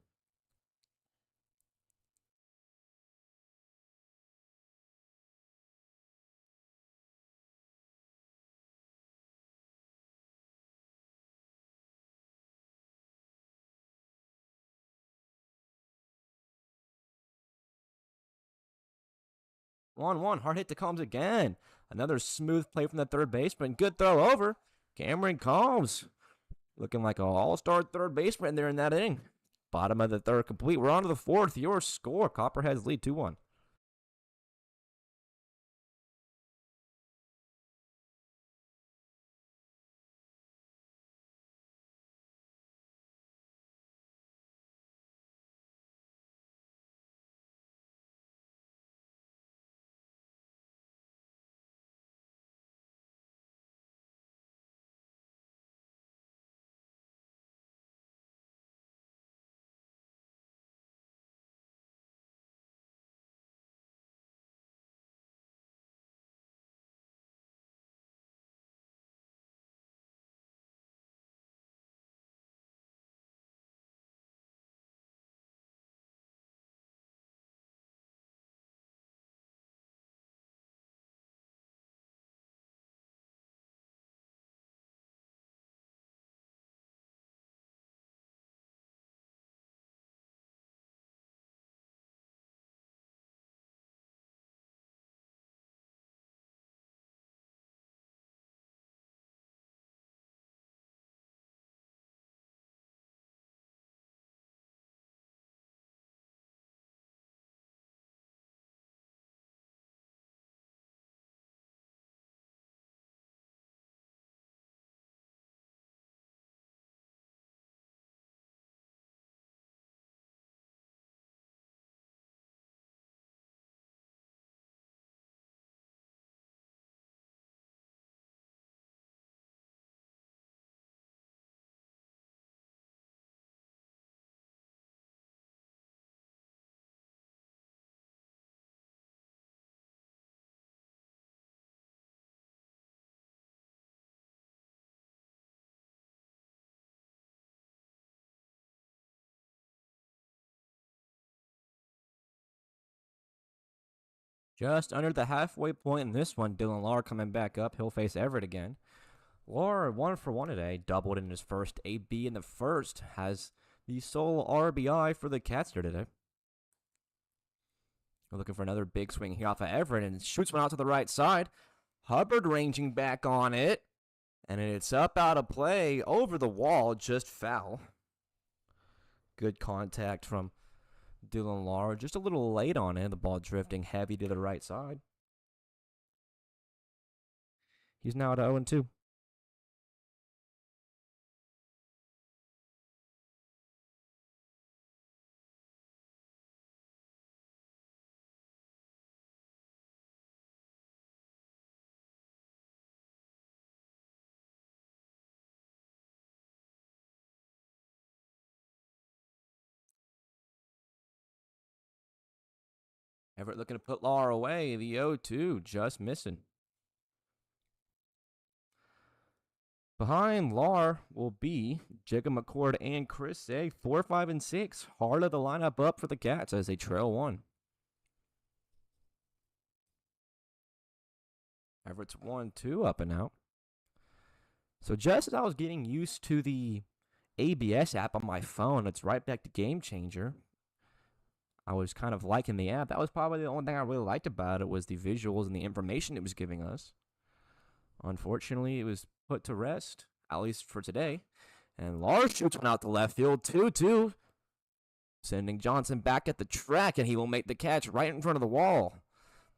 One, hard hit to Combs again. Another smooth play from the third baseman. Good throw over. Cameron Combs looking like an all-star third baseman there in that inning. Bottom of the third complete. We're on to the fourth. Your score. Copperheads lead 2-1. Just under the halfway point in this one, Dylan Lahr coming back up. He'll face Everett again. Lahr 1 for 1 today, doubled in his first AB in the first, has the sole RBI for the Cats here today. We're looking for another big swing here off of Everett and shoots one out to the right side. Hubbard ranging back on it. And it's up out of play, over the wall, just foul. Good contact from Dylan Lara, just a little late on it. The ball drifting heavy to the right side. He's now at 0-2. Everett looking to put Lara away. The 0-2 just missing. Behind Lar will be Jacob McCord and Chris Say, 4, 5, and 6. Hard of the lineup up for the Cats as they trail 1. Everett's 1-2 up and out. So just as I was getting used to the ABS app on my phone, it's right back to Game Changer. I was kind of liking the app. That was probably the only thing I really liked about it was the visuals and the information it was giving us. Unfortunately, it was put to rest, at least for today. And Lars shoots one out to left field, 2-2. Sending Johnson back at the track, and he will make the catch right in front of the wall.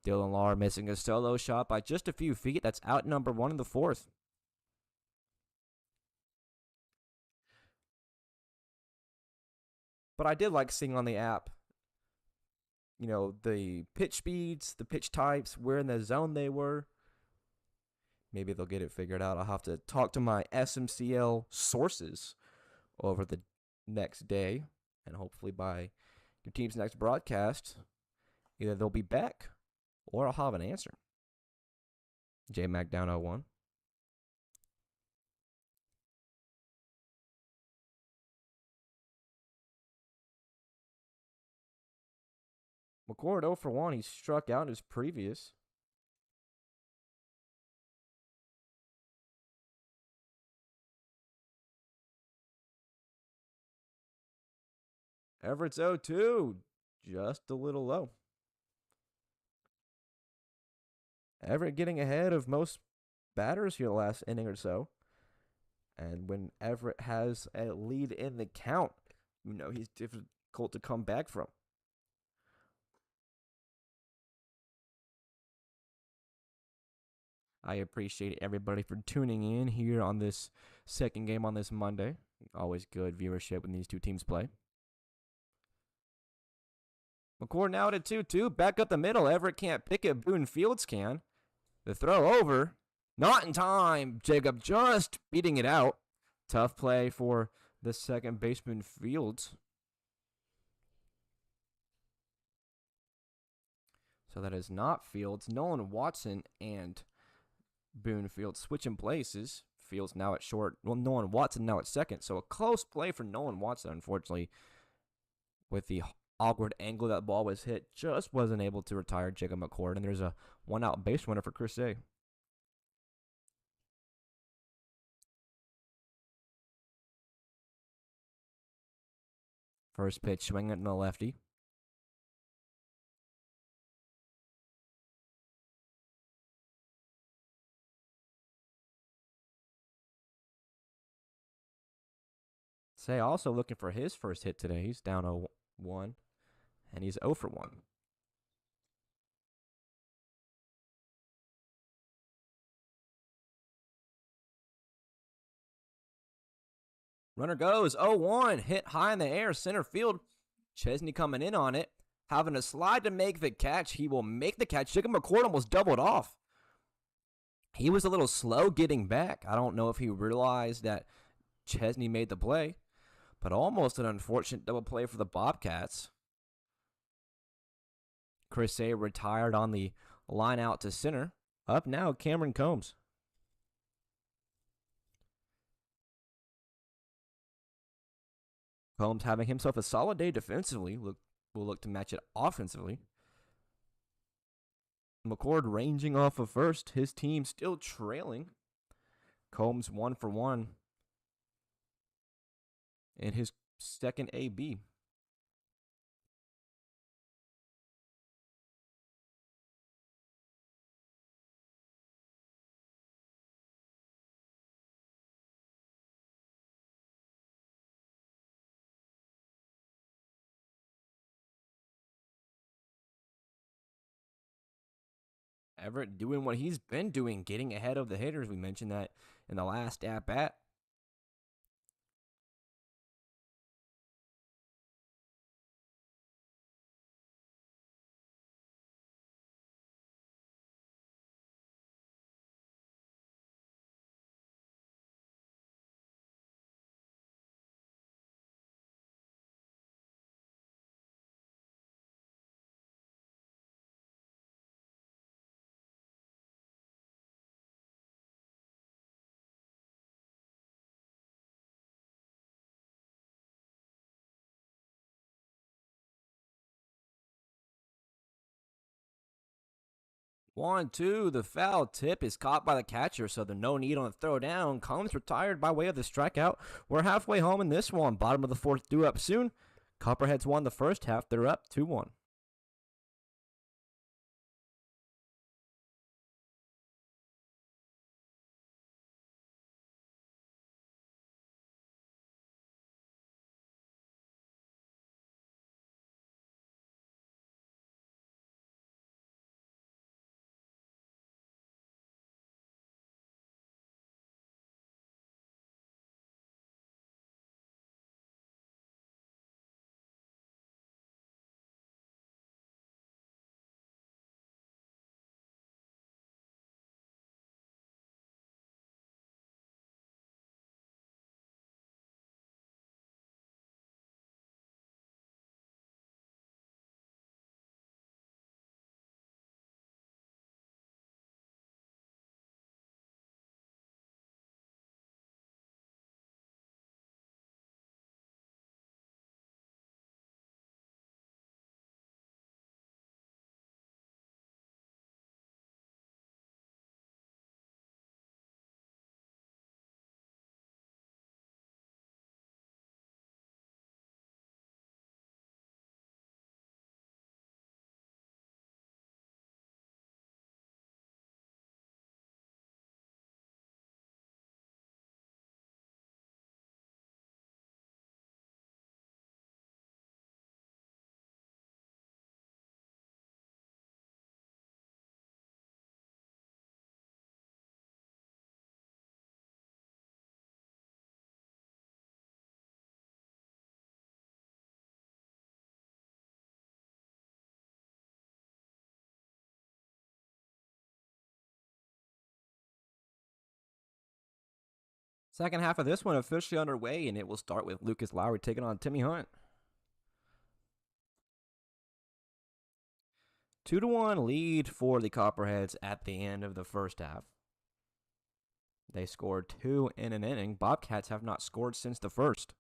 Dylan Lar missing a solo shot by just a few feet. That's out number 1 in the 4th. But I did like seeing on the app, you know, the pitch speeds, the pitch types, where in the zone they were. Maybe they'll get it figured out. I'll have to talk to my SMCL sources over the next day. And hopefully by your team's next broadcast, either they'll be back or I'll have an answer. J-Mac down 0-1. McCord 0 for 1. He struck out in his previous. Everett's 0-2. Just a little low. Everett getting ahead of most batters here the last inning or so. And when Everett has a lead in the count, you know he's difficult to come back from. I appreciate everybody for tuning in here on this second game on this Monday. Always good viewership when these two teams play. McCord now at 2-2. Back up the middle. Everett can't pick it. Boone Fields can. The throw over. Not in time. Jacob just beating it out. Tough play for the second baseman Fields. So that is not Fields. Nolan Watson and Boone Fields switching places. Fields now at short. Well, Nolan Watson now at second. So a close play for Nolan Watson, unfortunately. With the awkward angle that ball was hit, just wasn't able to retire Jacob McCord. And there's a 1-out base runner for Chris A. First pitch, swinging it in the lefty. Say also looking for his first hit today. He's down 0-1, and he's 0 for 1. Runner goes 0-1, hit high in the air, center field. Chesney coming in on it, having a slide to make the catch. He will make the catch. Jacob McCord almost doubled off. He was a little slow getting back. I don't know if he realized that Chesney made the play, but almost an unfortunate double play for the Bobcats. Chris A retired on the line out to center. Up now, Cameron Combs. Combs having himself a solid day defensively. Will look to match it offensively. McCord ranging off of first. His team still trailing. Combs 1 for 1 in his second AB. Everett doing what he's been doing, getting ahead of the hitters. We mentioned that in the last at bat. One, two, the foul tip is caught by the catcher, so the no need on the throw down. Combs retired by way of the strikeout. We're halfway home in this one. Bottom of the fourth due up soon. Copperheads won the first half. They're up 2-1. Second half of this one officially underway, and it will start with Lucas Lowry taking on Timmy Hunt. 2-1 lead for the Copperheads at the end of the first half. They scored 2 in an inning. Bobcats have not scored since the first.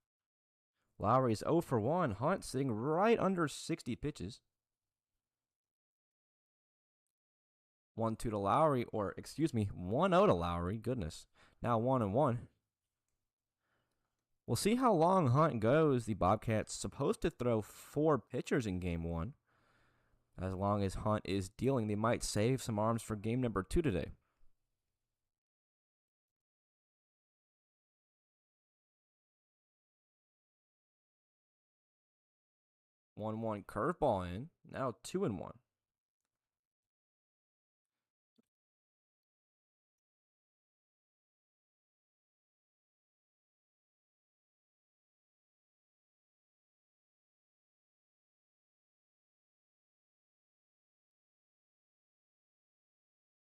Lowry's 0 for 1. Hunt sitting right under 60 pitches. 1-2 to Lowry, or excuse me, 1-0 to Lowry. Goodness. Now 1-1. We'll see how long Hunt goes. The Bobcats supposed to throw 4 pitchers in game 1. As long as Hunt is dealing, they might save some arms for game number 2 today. 1-1 curveball in. Now 2-1.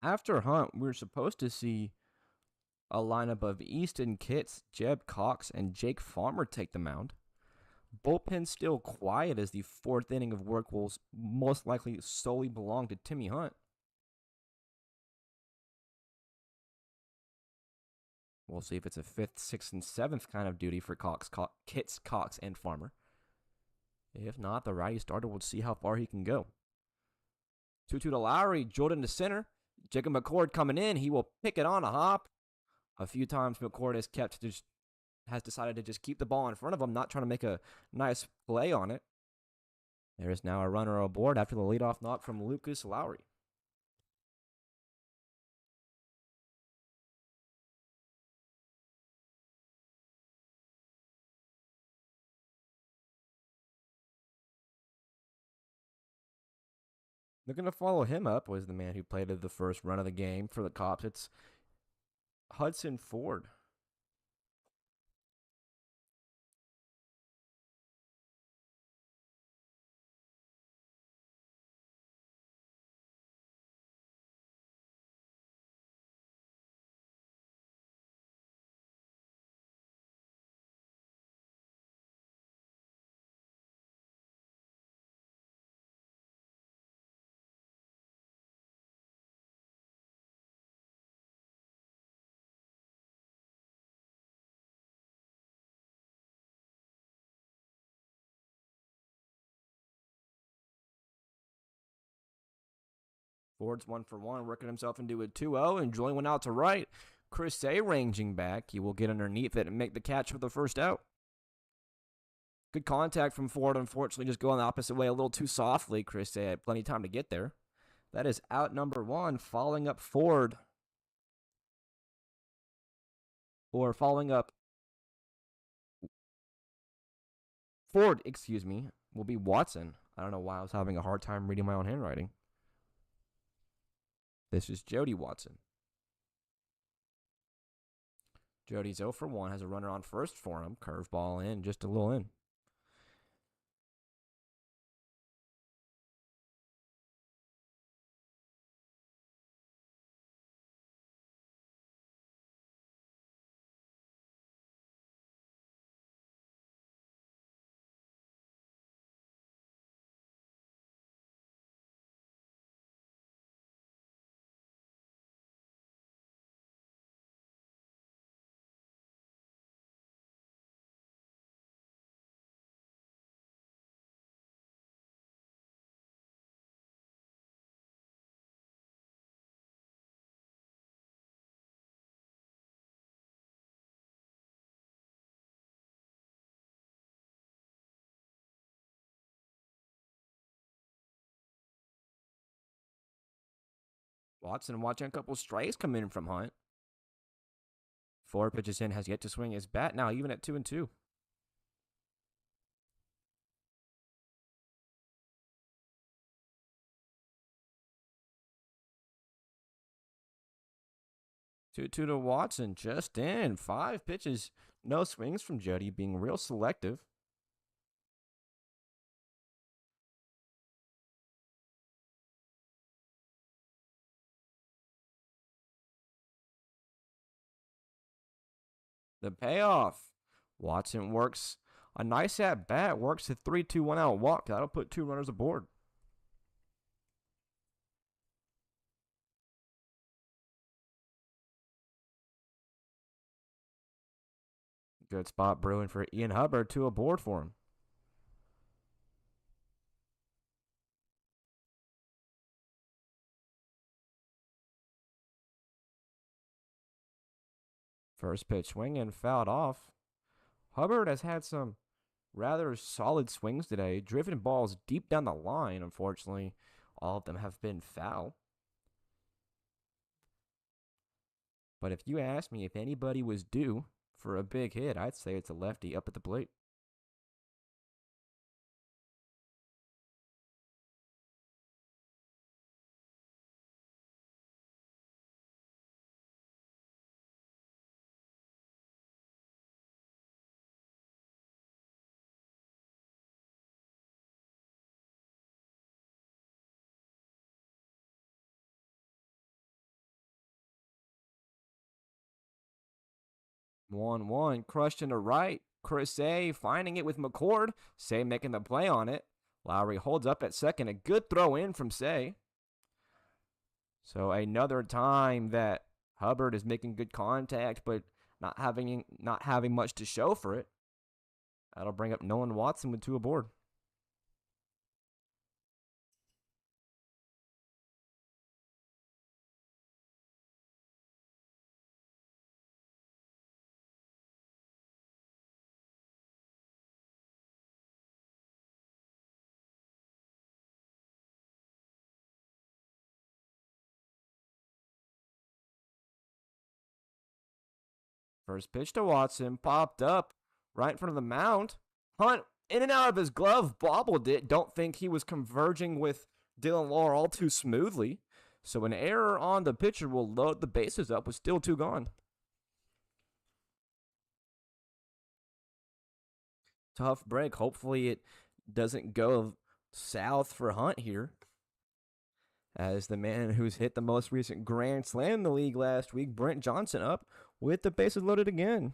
After Hunt, we're supposed to see a lineup of Easton Kitts, Jeb Cox, and Jake Farmer take the mound. Bullpen still quiet as the 4th inning of work will most likely solely belong to Timmy Hunt. We'll see if it's a 5th, 6th, and 7th kind of duty for Kitts, Cox, and Farmer. If not, the righty starter will see how far he can go. 2-2 to Lowry, Jordan to center. Jacob McCord coming in. He will pick it on a hop. A few times McCord has decided to just keep the ball in front of him, not trying to make a nice play on it. There is now a runner aboard after the leadoff knock from Lucas Lowry. Looking to follow him up was the man who played the first run of the game for the Cops. It's Hudson Ford. Ford's 1-for-1, working himself into a 2-0, and Joy went out to right. Chris A ranging back. He will get underneath it and make the catch for the first out. Good contact from Ford, unfortunately, just going the opposite way a little too softly. Chris A had plenty of time to get there. That is out number 1, following up Ford. Or following up Ford, excuse me, will be Watson. I don't know why I was having a hard time reading my own handwriting. This is Jody Watson. Jody's 0-for-1, has a runner on first for him. Curveball in, just a little in. Watson watching a couple strikes come in from Hunt. 4 pitches in, has yet to swing his bat now, even at 2-2. Two to Watson, just in. 5 pitches, no swings from Jody, being real selective. The payoff. Watson works a nice at bat, works a 3-2-1 out walk. That'll put 2 runners aboard. Good spot brewing for Ian Hubbard, 2 aboard for him. First pitch swinging, fouled off. Hubbard has had some rather solid swings today, driven balls deep down the line. Unfortunately, all of them have been foul. But if you ask me if anybody was due for a big hit, I'd say it's a lefty up at the plate. One one, crushed into right. Chris A finding it with McCord. Say making the play on it. Lowry holds up at second. A good throw in from Say. So another time that Hubbard is making good contact, but not having much to show for it. That'll bring up Nolan Watson with 2 aboard. First pitch to Watson, popped up right in front of the mound. Hunt in and out of his glove, bobbled it. Don't think he was converging with Dylan Law all too smoothly. So an error on the pitcher will load the bases up with still 2 gone. Tough break. Hopefully it doesn't go south for Hunt here, as the man who's hit the most recent grand slam in the league last week, Brent Johnson, up with the bases loaded again.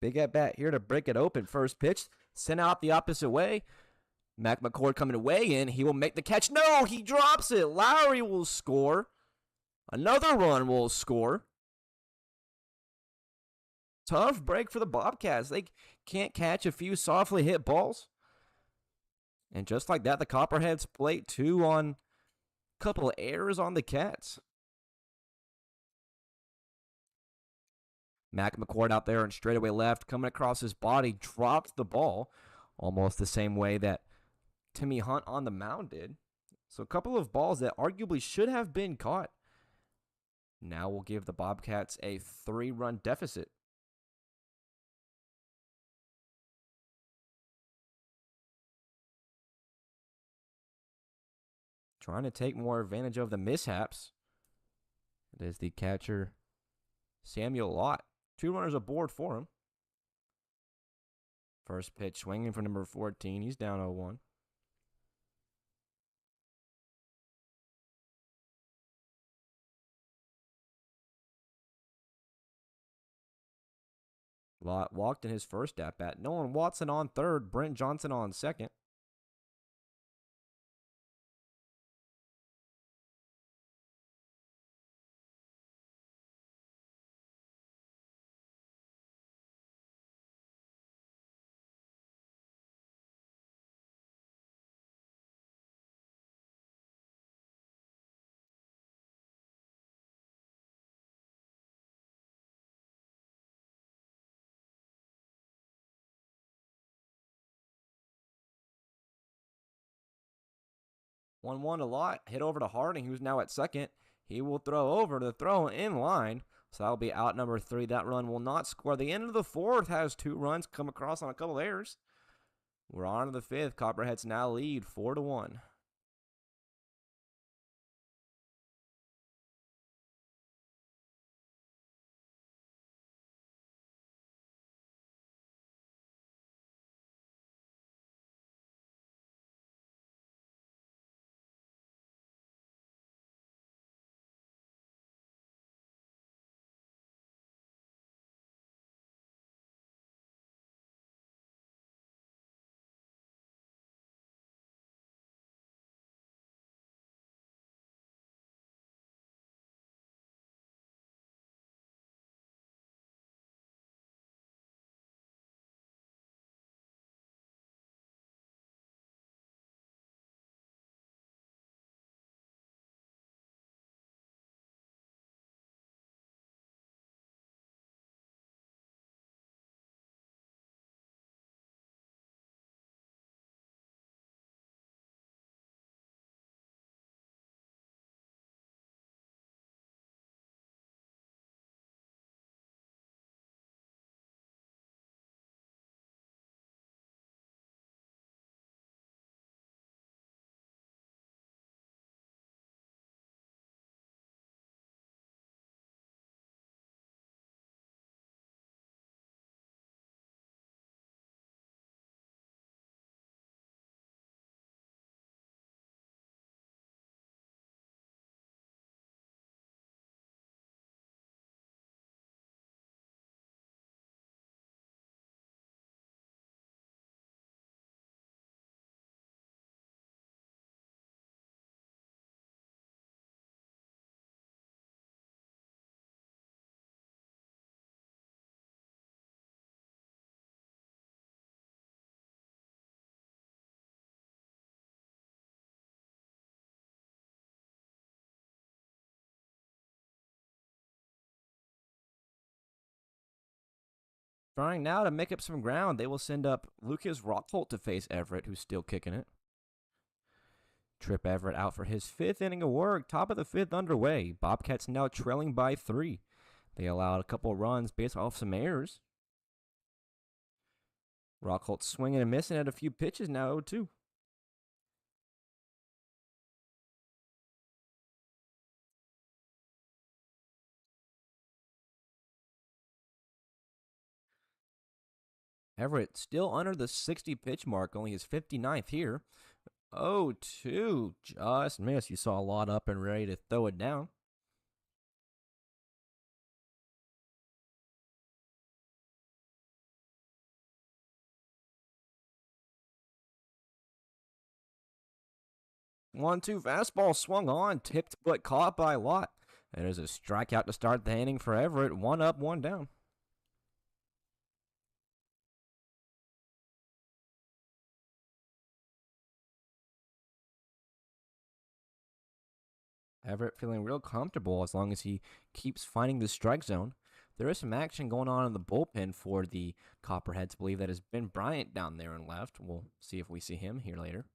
Big at bat here to break it open. First pitch, sent out the opposite way. Mac McCord coming away in. He will make the catch. No, he drops it. Lowry will score. Another run will score. Tough break for the Bobcats. They can't catch a few softly hit balls. And just like that, the Copperheads plate 2 on a couple of errors on the Cats. Mac McCord out there and straightaway left, coming across his body, drops the ball almost the same way that Timmy Hunt on the mound did. So a couple of balls that arguably should have been caught. Now we'll give the Bobcats a 3-run deficit. Trying to take more advantage of the mishaps. It is the catcher, Samuel Lott. 2 runners aboard for him. First pitch swinging for number 14. He's down 0-1. Lott walked in his first at-bat. Nolan Watson on third. Brent Johnson on second. One to Lott, hit over to Harding, who's now at second. He will throw over the throw in line. So that'll be out number 3. That run will not score. The end of the 4th has 2 runs come across on a couple of errors. We're on to the 5th. Copperheads now lead 4-1. Trying now to make up some ground, they will send up Lucas Rockholt to face Everett, who's still kicking it. Trip Everett out for his 5th inning of work. Top of the 5th underway. Bobcats now trailing by 3. They allowed a couple runs based off some errors. Rockholt swinging and missing at a few pitches now, 0-2. Everett still under the 60 pitch mark, only his 59th here. 0-2, just missed. You saw a lot up and ready to throw it down. One-two fastball swung on, tipped but caught by Lott. It is a strikeout to start the inning for Everett. One up, one down. Everett feeling real comfortable as long as he keeps finding the strike zone. There is some action going on in the bullpen for the Copperheads. I believe that has Ben Bryant down there in left. We'll see if we see him here later.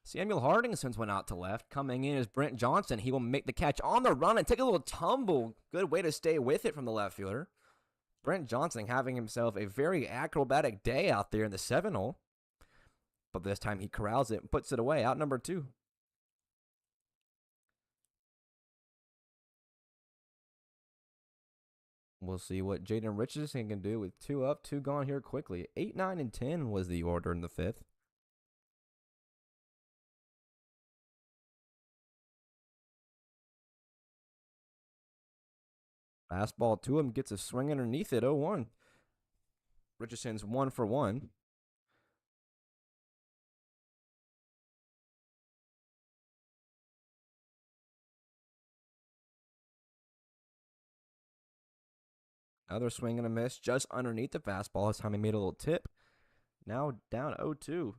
Samuel Hardington's went out to left. Coming in is Brent Johnson. He will make the catch on the run and take a little tumble. Good way to stay with it from the left fielder. Brent Johnson having himself a very acrobatic day out there in the 7-hole. But this time he corrals it and puts it away. Out number 2. We'll see what Jaden Richardson can do with 2 up, 2 gone here quickly. 8, 9, and 10 was the order in the 5th. Fastball to him, gets a swing underneath it, 0-1. Richardson's 1 for 1. Another swing and a miss just underneath the fastball. This time he made a little tip. Now down 0-2.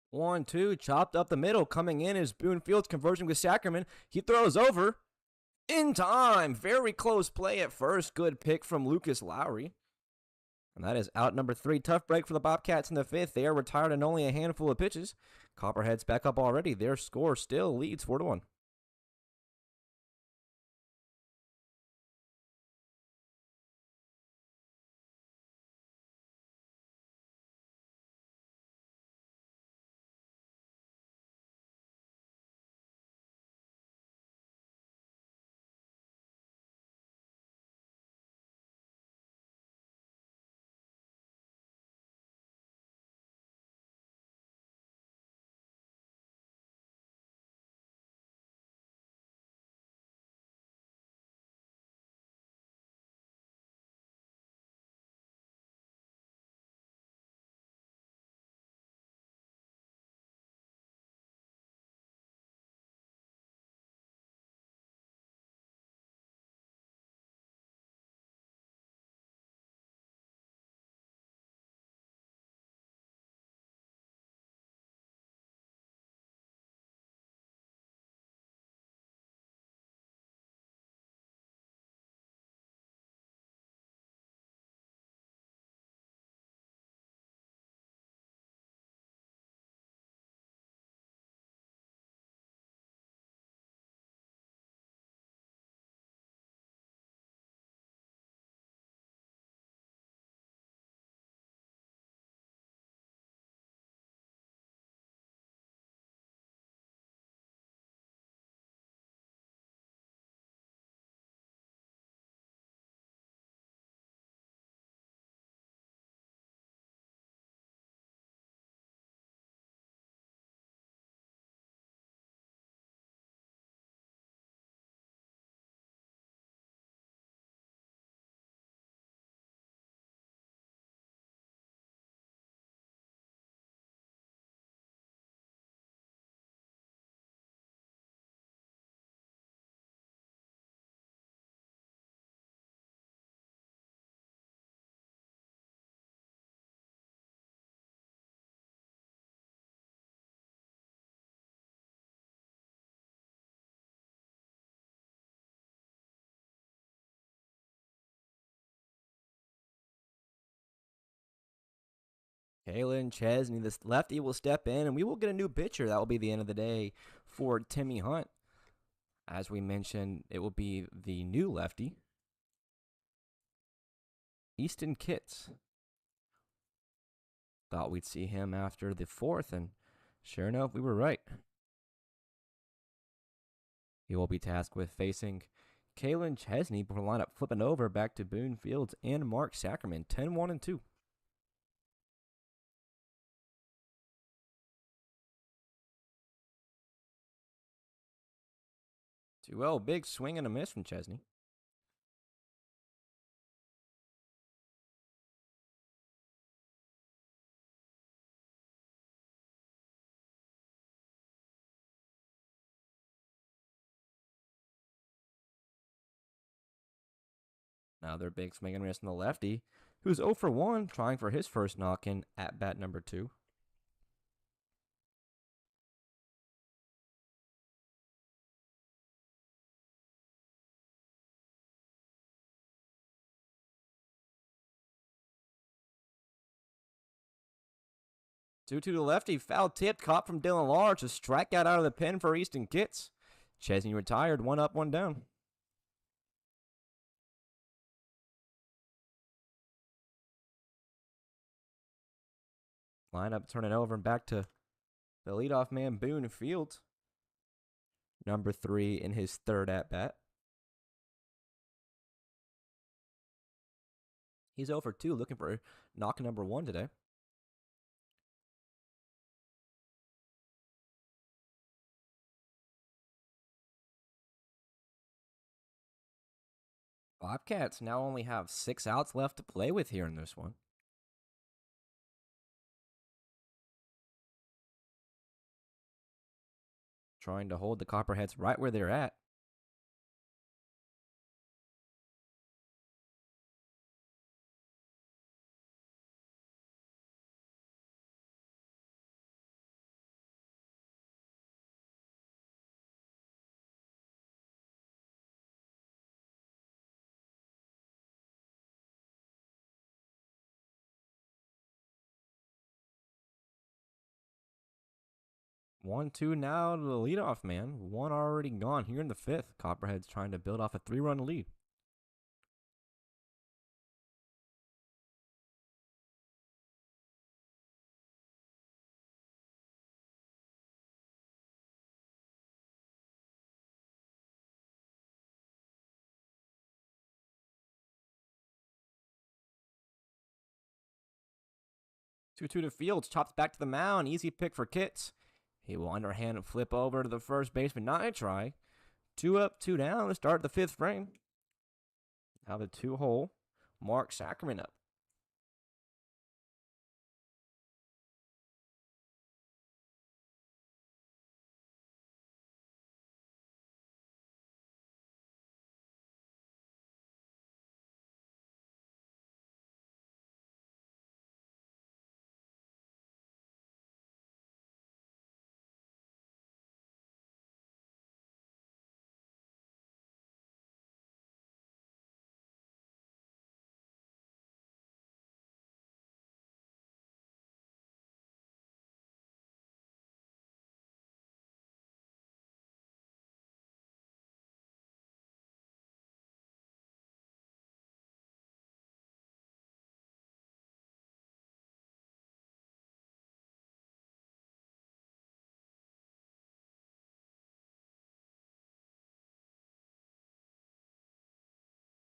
One, two, chopped up the middle. Coming in is Boone Fields conversion with Sackerman. He throws over. In time. Very close play at first. Good pick from Lucas Lowry. And that is out number 3. Tough break for the Bobcats in the 5th. They are retired in only a handful of pitches. Copperheads back up already. Their score still leads 4-1. Kalen Chesney, this lefty, will step in, and we will get a new pitcher. That will be the end of the day for Timmy Hunt. As we mentioned, it will be the new lefty, Easton Kitts. Thought we'd see him after the fourth, and sure enough, we were right. He will be tasked with facing Kalen Chesney before the lineup flipping over back to Boone Fields and Mark Sackerman, 10-1-2. 2-0, big swing and a miss from Chesney. Another big swing and miss from the lefty, who's 0 for 1, trying for his first knock-in at bat number 2. Two to the lefty, foul tip, caught from Dylan Large, a strikeout out of the pen for Easton Kitts. Chesney retired, 1 up, 1 down. Lineup turning over and back to the leadoff man, Boone Fields. Number 3 in his third at-bat. He's 0 for 2, looking for knock number 1 today. Bobcats now only have 6 outs left to play with here in this one. Trying to hold the Copperheads right where they're at. One, two now to the leadoff man. One already gone here in the 5th. Copperheads trying to build off a 3-run lead. Two to Fields, chops back to the mound. Easy pick for Kitts. He will underhand and flip over to the first baseman. Not a try. 2 up, 2 down to start the 5th frame. Now the 2-hole. Mark Sackerman up.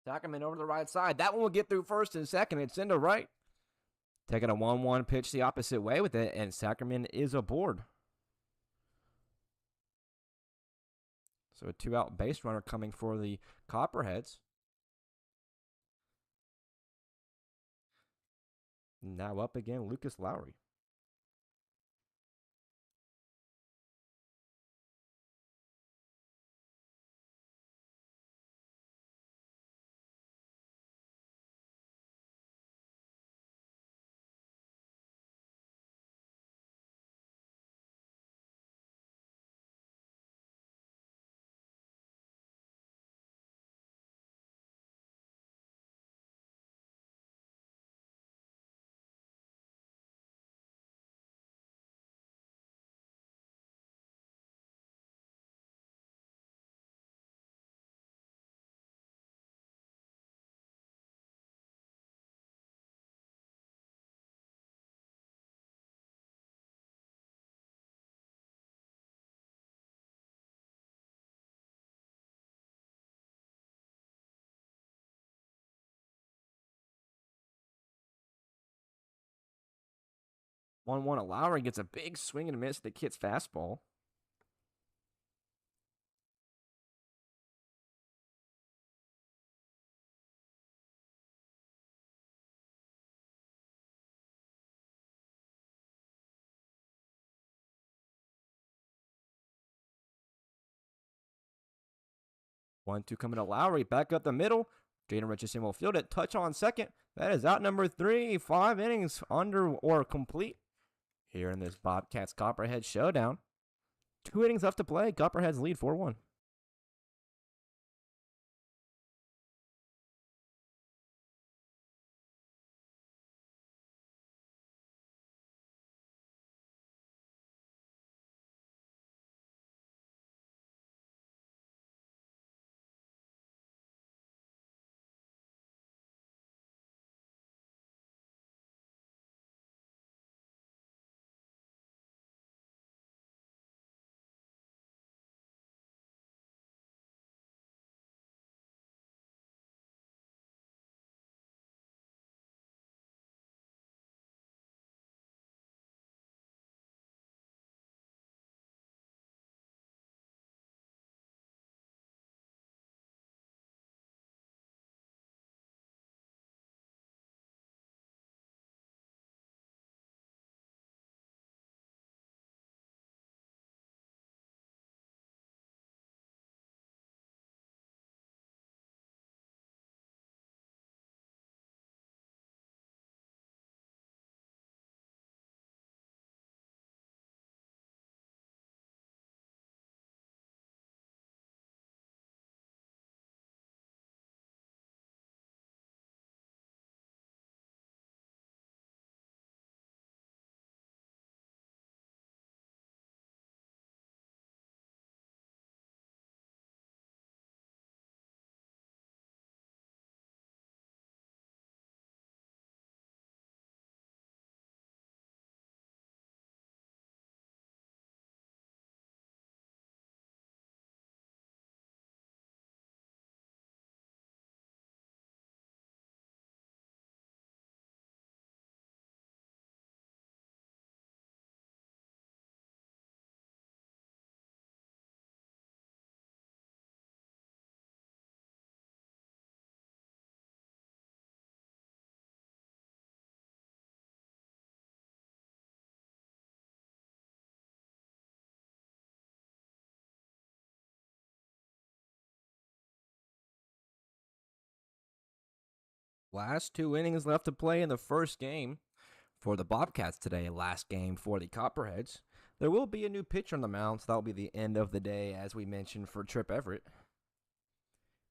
Sackerman over the right side. That one will get through first and second. It's into right. Taking a 1-1 pitch the opposite way with it, and Sackerman is aboard. So a 2-out base runner coming for the Copperheads. Now up again, Lucas Lowry. 1-1. Lowry gets a big swing and a miss at the kid's fastball. One, two coming to Lowry. Back up the middle. Jaden Richardson will field it. Touch on second. That is out number 3. 5 innings under or complete here in this Bobcats Copperheads showdown. 2 innings left to play. Copperheads lead 4-1. Last 2 innings left to play in the first game for the Bobcats today. Last game for the Copperheads. There will be a new pitcher on the mound, so that'll be the end of the day, as we mentioned, for Trip Everett.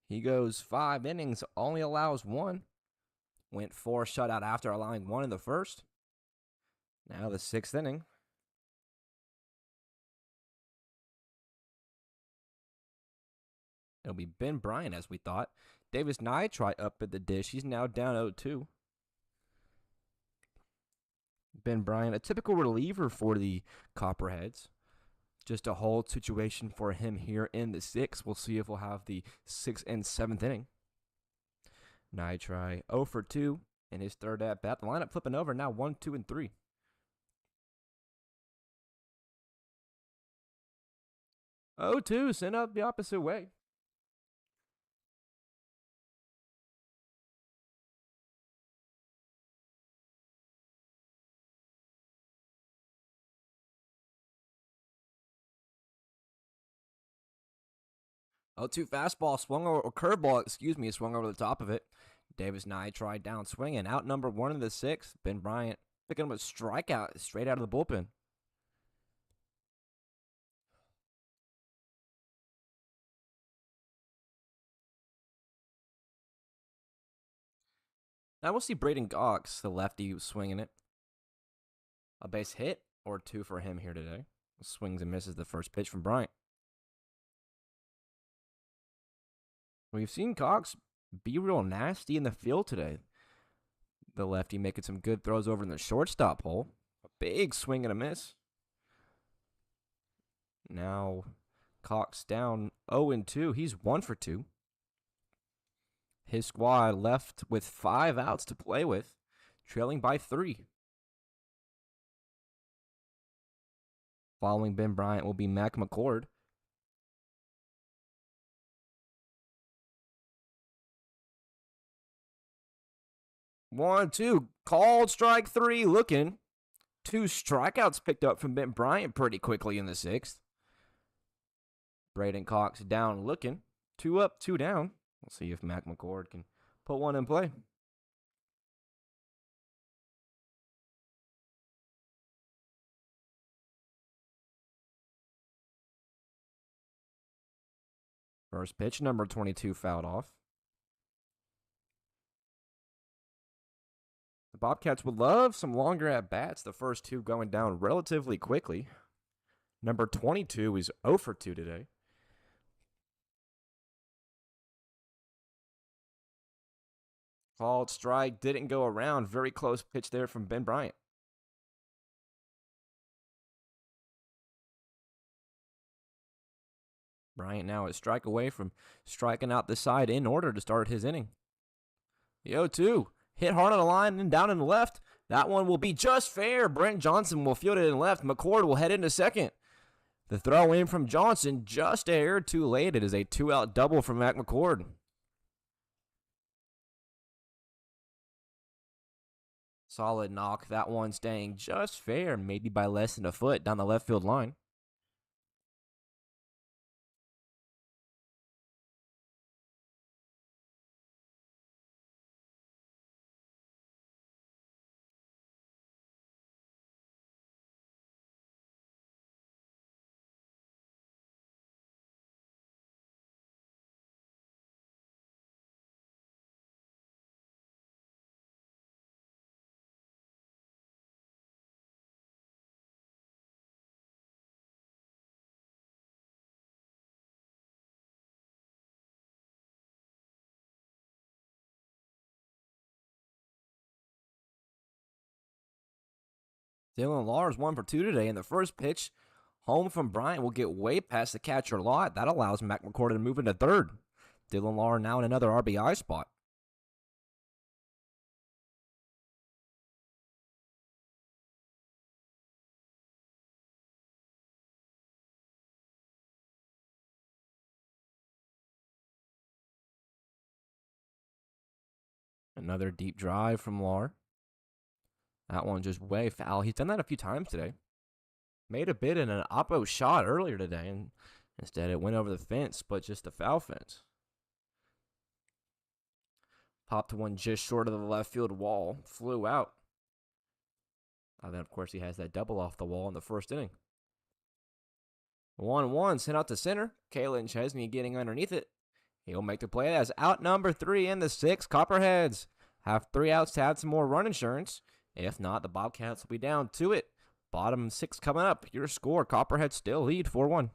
He goes 5 innings, only allows 1. Went 4 shutout after allowing 1 in the first. Now the 6th inning. It'll be Ben Bryant, as we thought. Davis Nye up at the dish. He's now down 0-2. Ben Bryant, a typical reliever for the Copperheads. Just a hold situation for him here in the 6th. We'll see if we'll have the 6th and 7th inning. Nye 0-2 in his third at bat. The lineup flipping over now 1, 2, and 3. 0-2, sent up the opposite way. Oh, 2 fastball swung over, or curveball, swung over the top of it. Davis Nye tried down swinging. Out number 1 in the 6th. Ben Bryant picking up a strikeout straight out of the bullpen. Now we'll see Braden Cox, the lefty, swinging it. A base hit or 2 for him here today. Swings and misses the first pitch from Bryant. We've seen Cox be real nasty in the field today. The lefty making some good throws over in the shortstop hole. A big swing and a miss. Now Cox down 0-2. He's 1 for 2. His squad left with 5 outs to play with, trailing by 3. Following Ben Bryant will be Mac McCord. One, two. Called strike three. Looking. 2 strikeouts picked up from Ben Bryant pretty quickly in the 6th. Braden Cox down looking. 2 up, 2 down. We'll see if Mac McCord can put one in play. First pitch, number 22, fouled off. The Bobcats would love some longer at-bats, the first 2 going down relatively quickly. Number 22 is 0 for 2 today. Called strike, didn't go around. Very close pitch there from Ben Bryant. Bryant now a strike away from striking out the side in order to start his inning. The 0-2 hit hard on the line and down in the left. That one will be just fair. Brent Johnson will field it in left. McCord will head into second. The throw in from Johnson just a hair too late. It is a 2-out double from Mac McCord. Solid knock. That one staying just fair, maybe by less than a foot down the left field line. Dylan Lars 1 for 2 today. In the first pitch, home from Bryant will get way past the catcher lot. That allows Mac McCord to move into third. Dylan Lars now in another RBI spot. Another deep drive from Lars. That one just way foul. He's done that a few times today. Made a bid in an oppo shot earlier today, and instead it went over the fence, but just the foul fence. Popped one just short of the left field wall. Flew out. Then, of course, he has that double off the wall in the first inning. 1-1 sent out to center. Kalen Chesney getting underneath it. He'll make the play as out number 3 in the 6th. Copperheads have 3 outs to add some more run insurance. If not, the Bobcats will be down to it. Bottom 6 coming up. Your score, Copperheads still lead 4-1.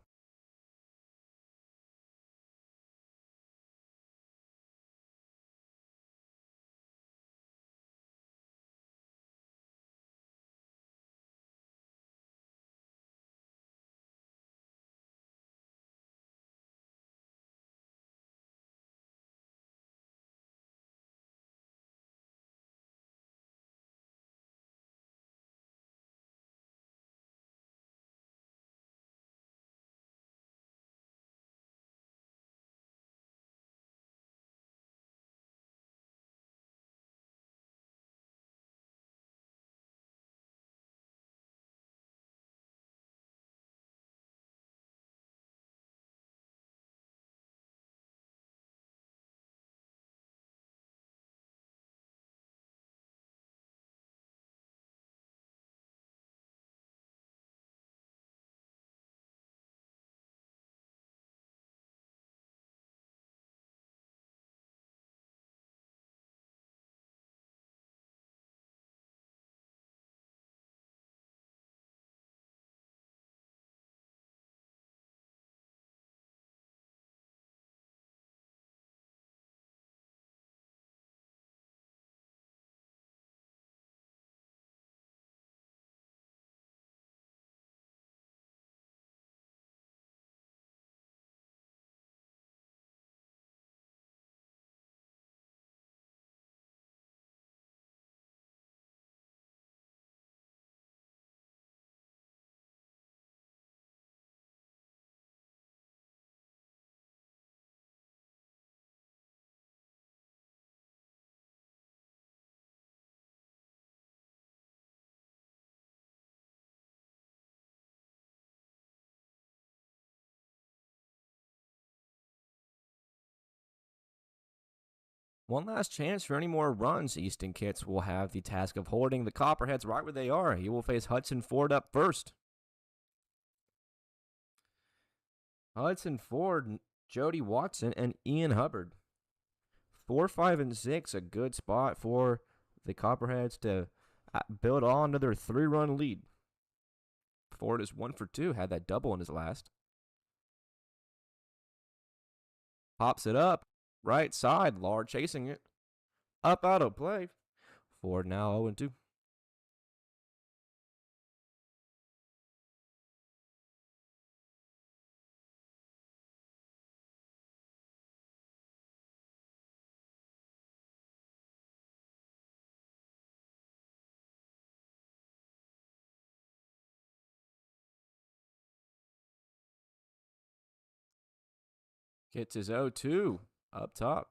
One last chance for any more runs. Easton Kitts will have the task of holding the Copperheads right where they are. He will face Hudson Ford up first. Hudson Ford, Jody Watson, and Ian Hubbard. 4, 5, and 6, a good spot for the Copperheads to build on to their 3-run lead. Ford is 1 for 2, had that double in his last. Pops it up, right side, Lahr chasing it. Up out of play. Ford now 0-2. Gets his 0-2 up top.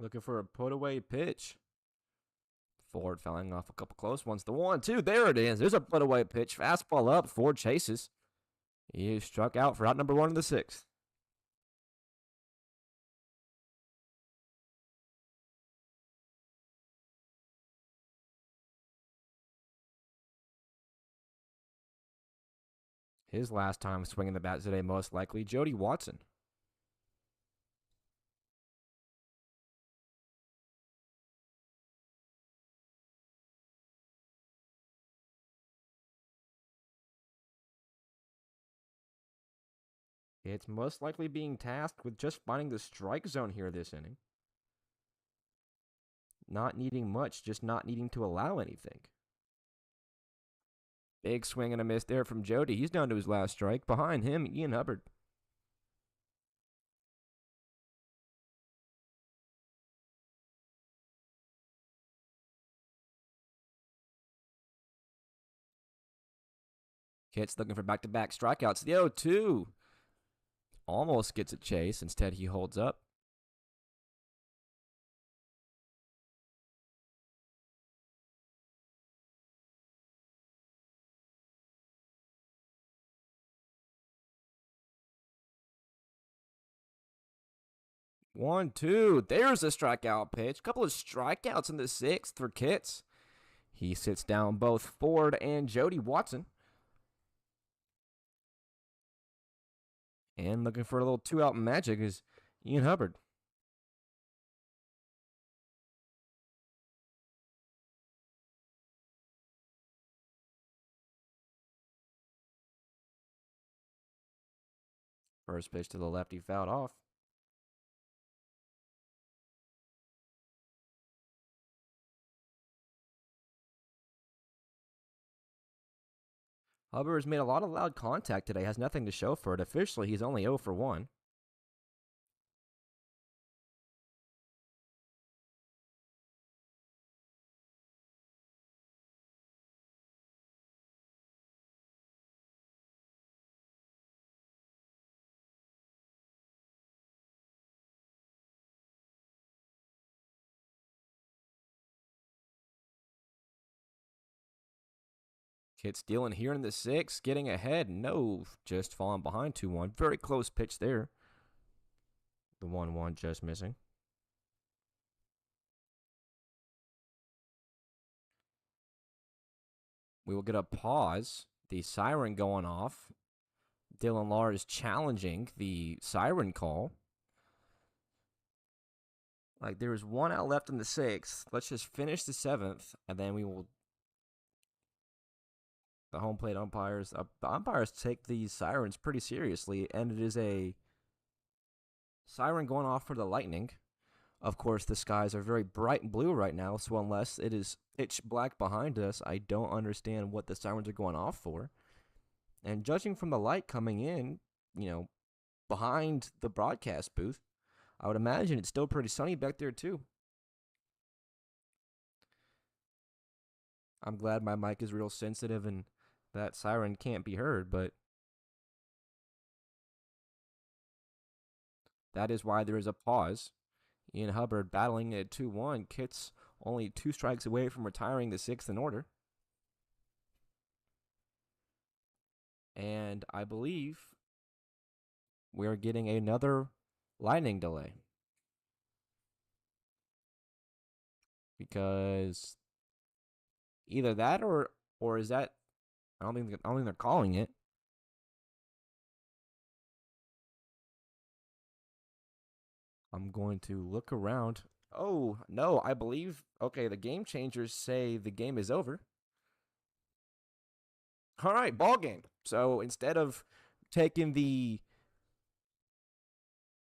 Looking for a put-away pitch. Ford fouling off a couple close ones. The 1-2. There it is. There's a put-away pitch. Fastball up. Ford chases. He struck out for out number 1 in the 6th. His last time swinging the bat today, most likely, Jody Watson. It's most likely being tasked with just finding the strike zone here this inning. Not needing much, just not needing to allow anything. Big swing and a miss there from Jody. He's down to his last strike. Behind him, Ian Hubbard. Kitts looking for back-to-back strikeouts. The 0-2. Almost gets a chase. Instead, he holds up. One, two. There's a strikeout pitch. Couple of strikeouts in the 6th for Kitts. He sits down both Ford and Jody Watson. And looking for a little 2-out magic is Ian Hubbard. First pitch to the lefty, fouled off. Hubbard has made a lot of loud contact today, has nothing to show for it. Officially, he's only 0 for 1. Kitts dealing here in the 6th, getting ahead. No, just falling behind 2-1. Very close pitch there. The 1-1 just missing. We will get a pause. The siren going off. Dylan Lahr is challenging the siren call. Like, there is 1 out left in the 6th. Let's just finish the 7th, and then we will. The home plate umpires take these sirens pretty seriously, and it is a siren going off for the Lightning. Of course, the skies are very bright blue right now, so unless it is pitch black behind us, I don't understand what the sirens are going off for. And judging from the light coming in, behind the broadcast booth, I would imagine it's still pretty sunny back there, too. I'm glad my mic is real sensitive and that siren can't be heard, but that is why there is a pause. Ian Hubbard battling at 2-1. Kit's only 2 strikes away from retiring the 6th in order. And I believe we're getting another lightning delay. Because either that or is that I don't think they're calling it. I'm going to look around. Oh, no, I believe the game changers say the game is over. All right, ball game. So instead of taking the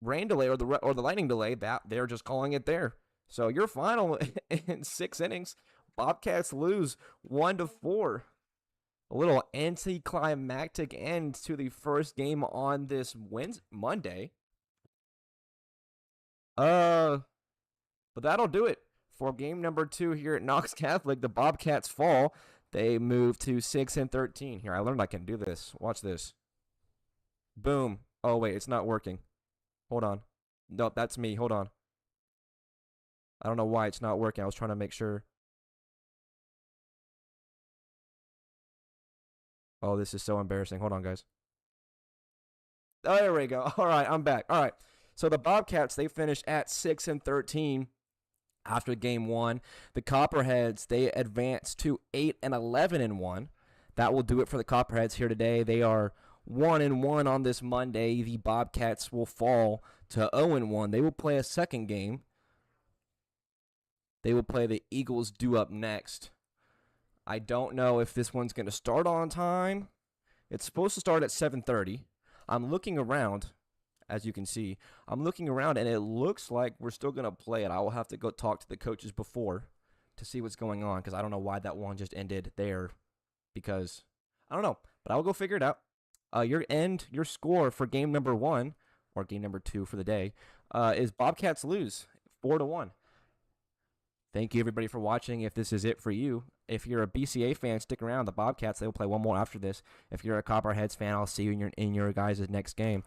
rain delay or the lightning delay, that they're just calling it there. So your final in 6 innings, Bobcats lose 1-4. A little anticlimactic end to the first game on this Monday. But that'll do it for game number 2 here at Knox Catholic. The Bobcats fall. They move to 6-13. Here, I learned I can do this. Watch this. Boom. Oh, wait, it's not working. Hold on. Nope, that's me. Hold on. I don't know why it's not working. I was trying to make sure. Oh, this is so embarrassing. Hold on, guys. Oh, there we go. All right, I'm back. All right. So the Bobcats, they finished at 6-13 after game 1. The Copperheads, they advanced to 8-11-1. That will do it for the Copperheads here today. They are 1-1 on this Monday. The Bobcats will fall to 0-1. They will play a second game. They will play the Eagles due up next. I don't know if this one's going to start on time. It's supposed to start at 7:30. I'm looking around, as you can see. I'm looking around, and it looks like we're still going to play it. I will have to go talk to the coaches before to see what's going on, because I don't know why that one just ended there, because I don't know. But I will go figure it out. Your score for game number 1, or game number 2 for the day, is Bobcats lose 4-1. Thank you, everybody, for watching. If this is it for you, if you're a BCA fan, stick around. The Bobcats, they will play one more after this. If you're a Copperheads fan, I'll see you in your guys' next game.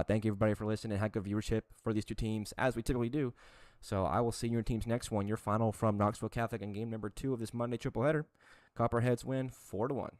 Thank you, everybody, for listening. Had good viewership for these 2 teams, as we typically do. So I will see your team's next one. Your final from Knoxville Catholic in game number 2 of this Monday tripleheader. Copperheads win 4-1.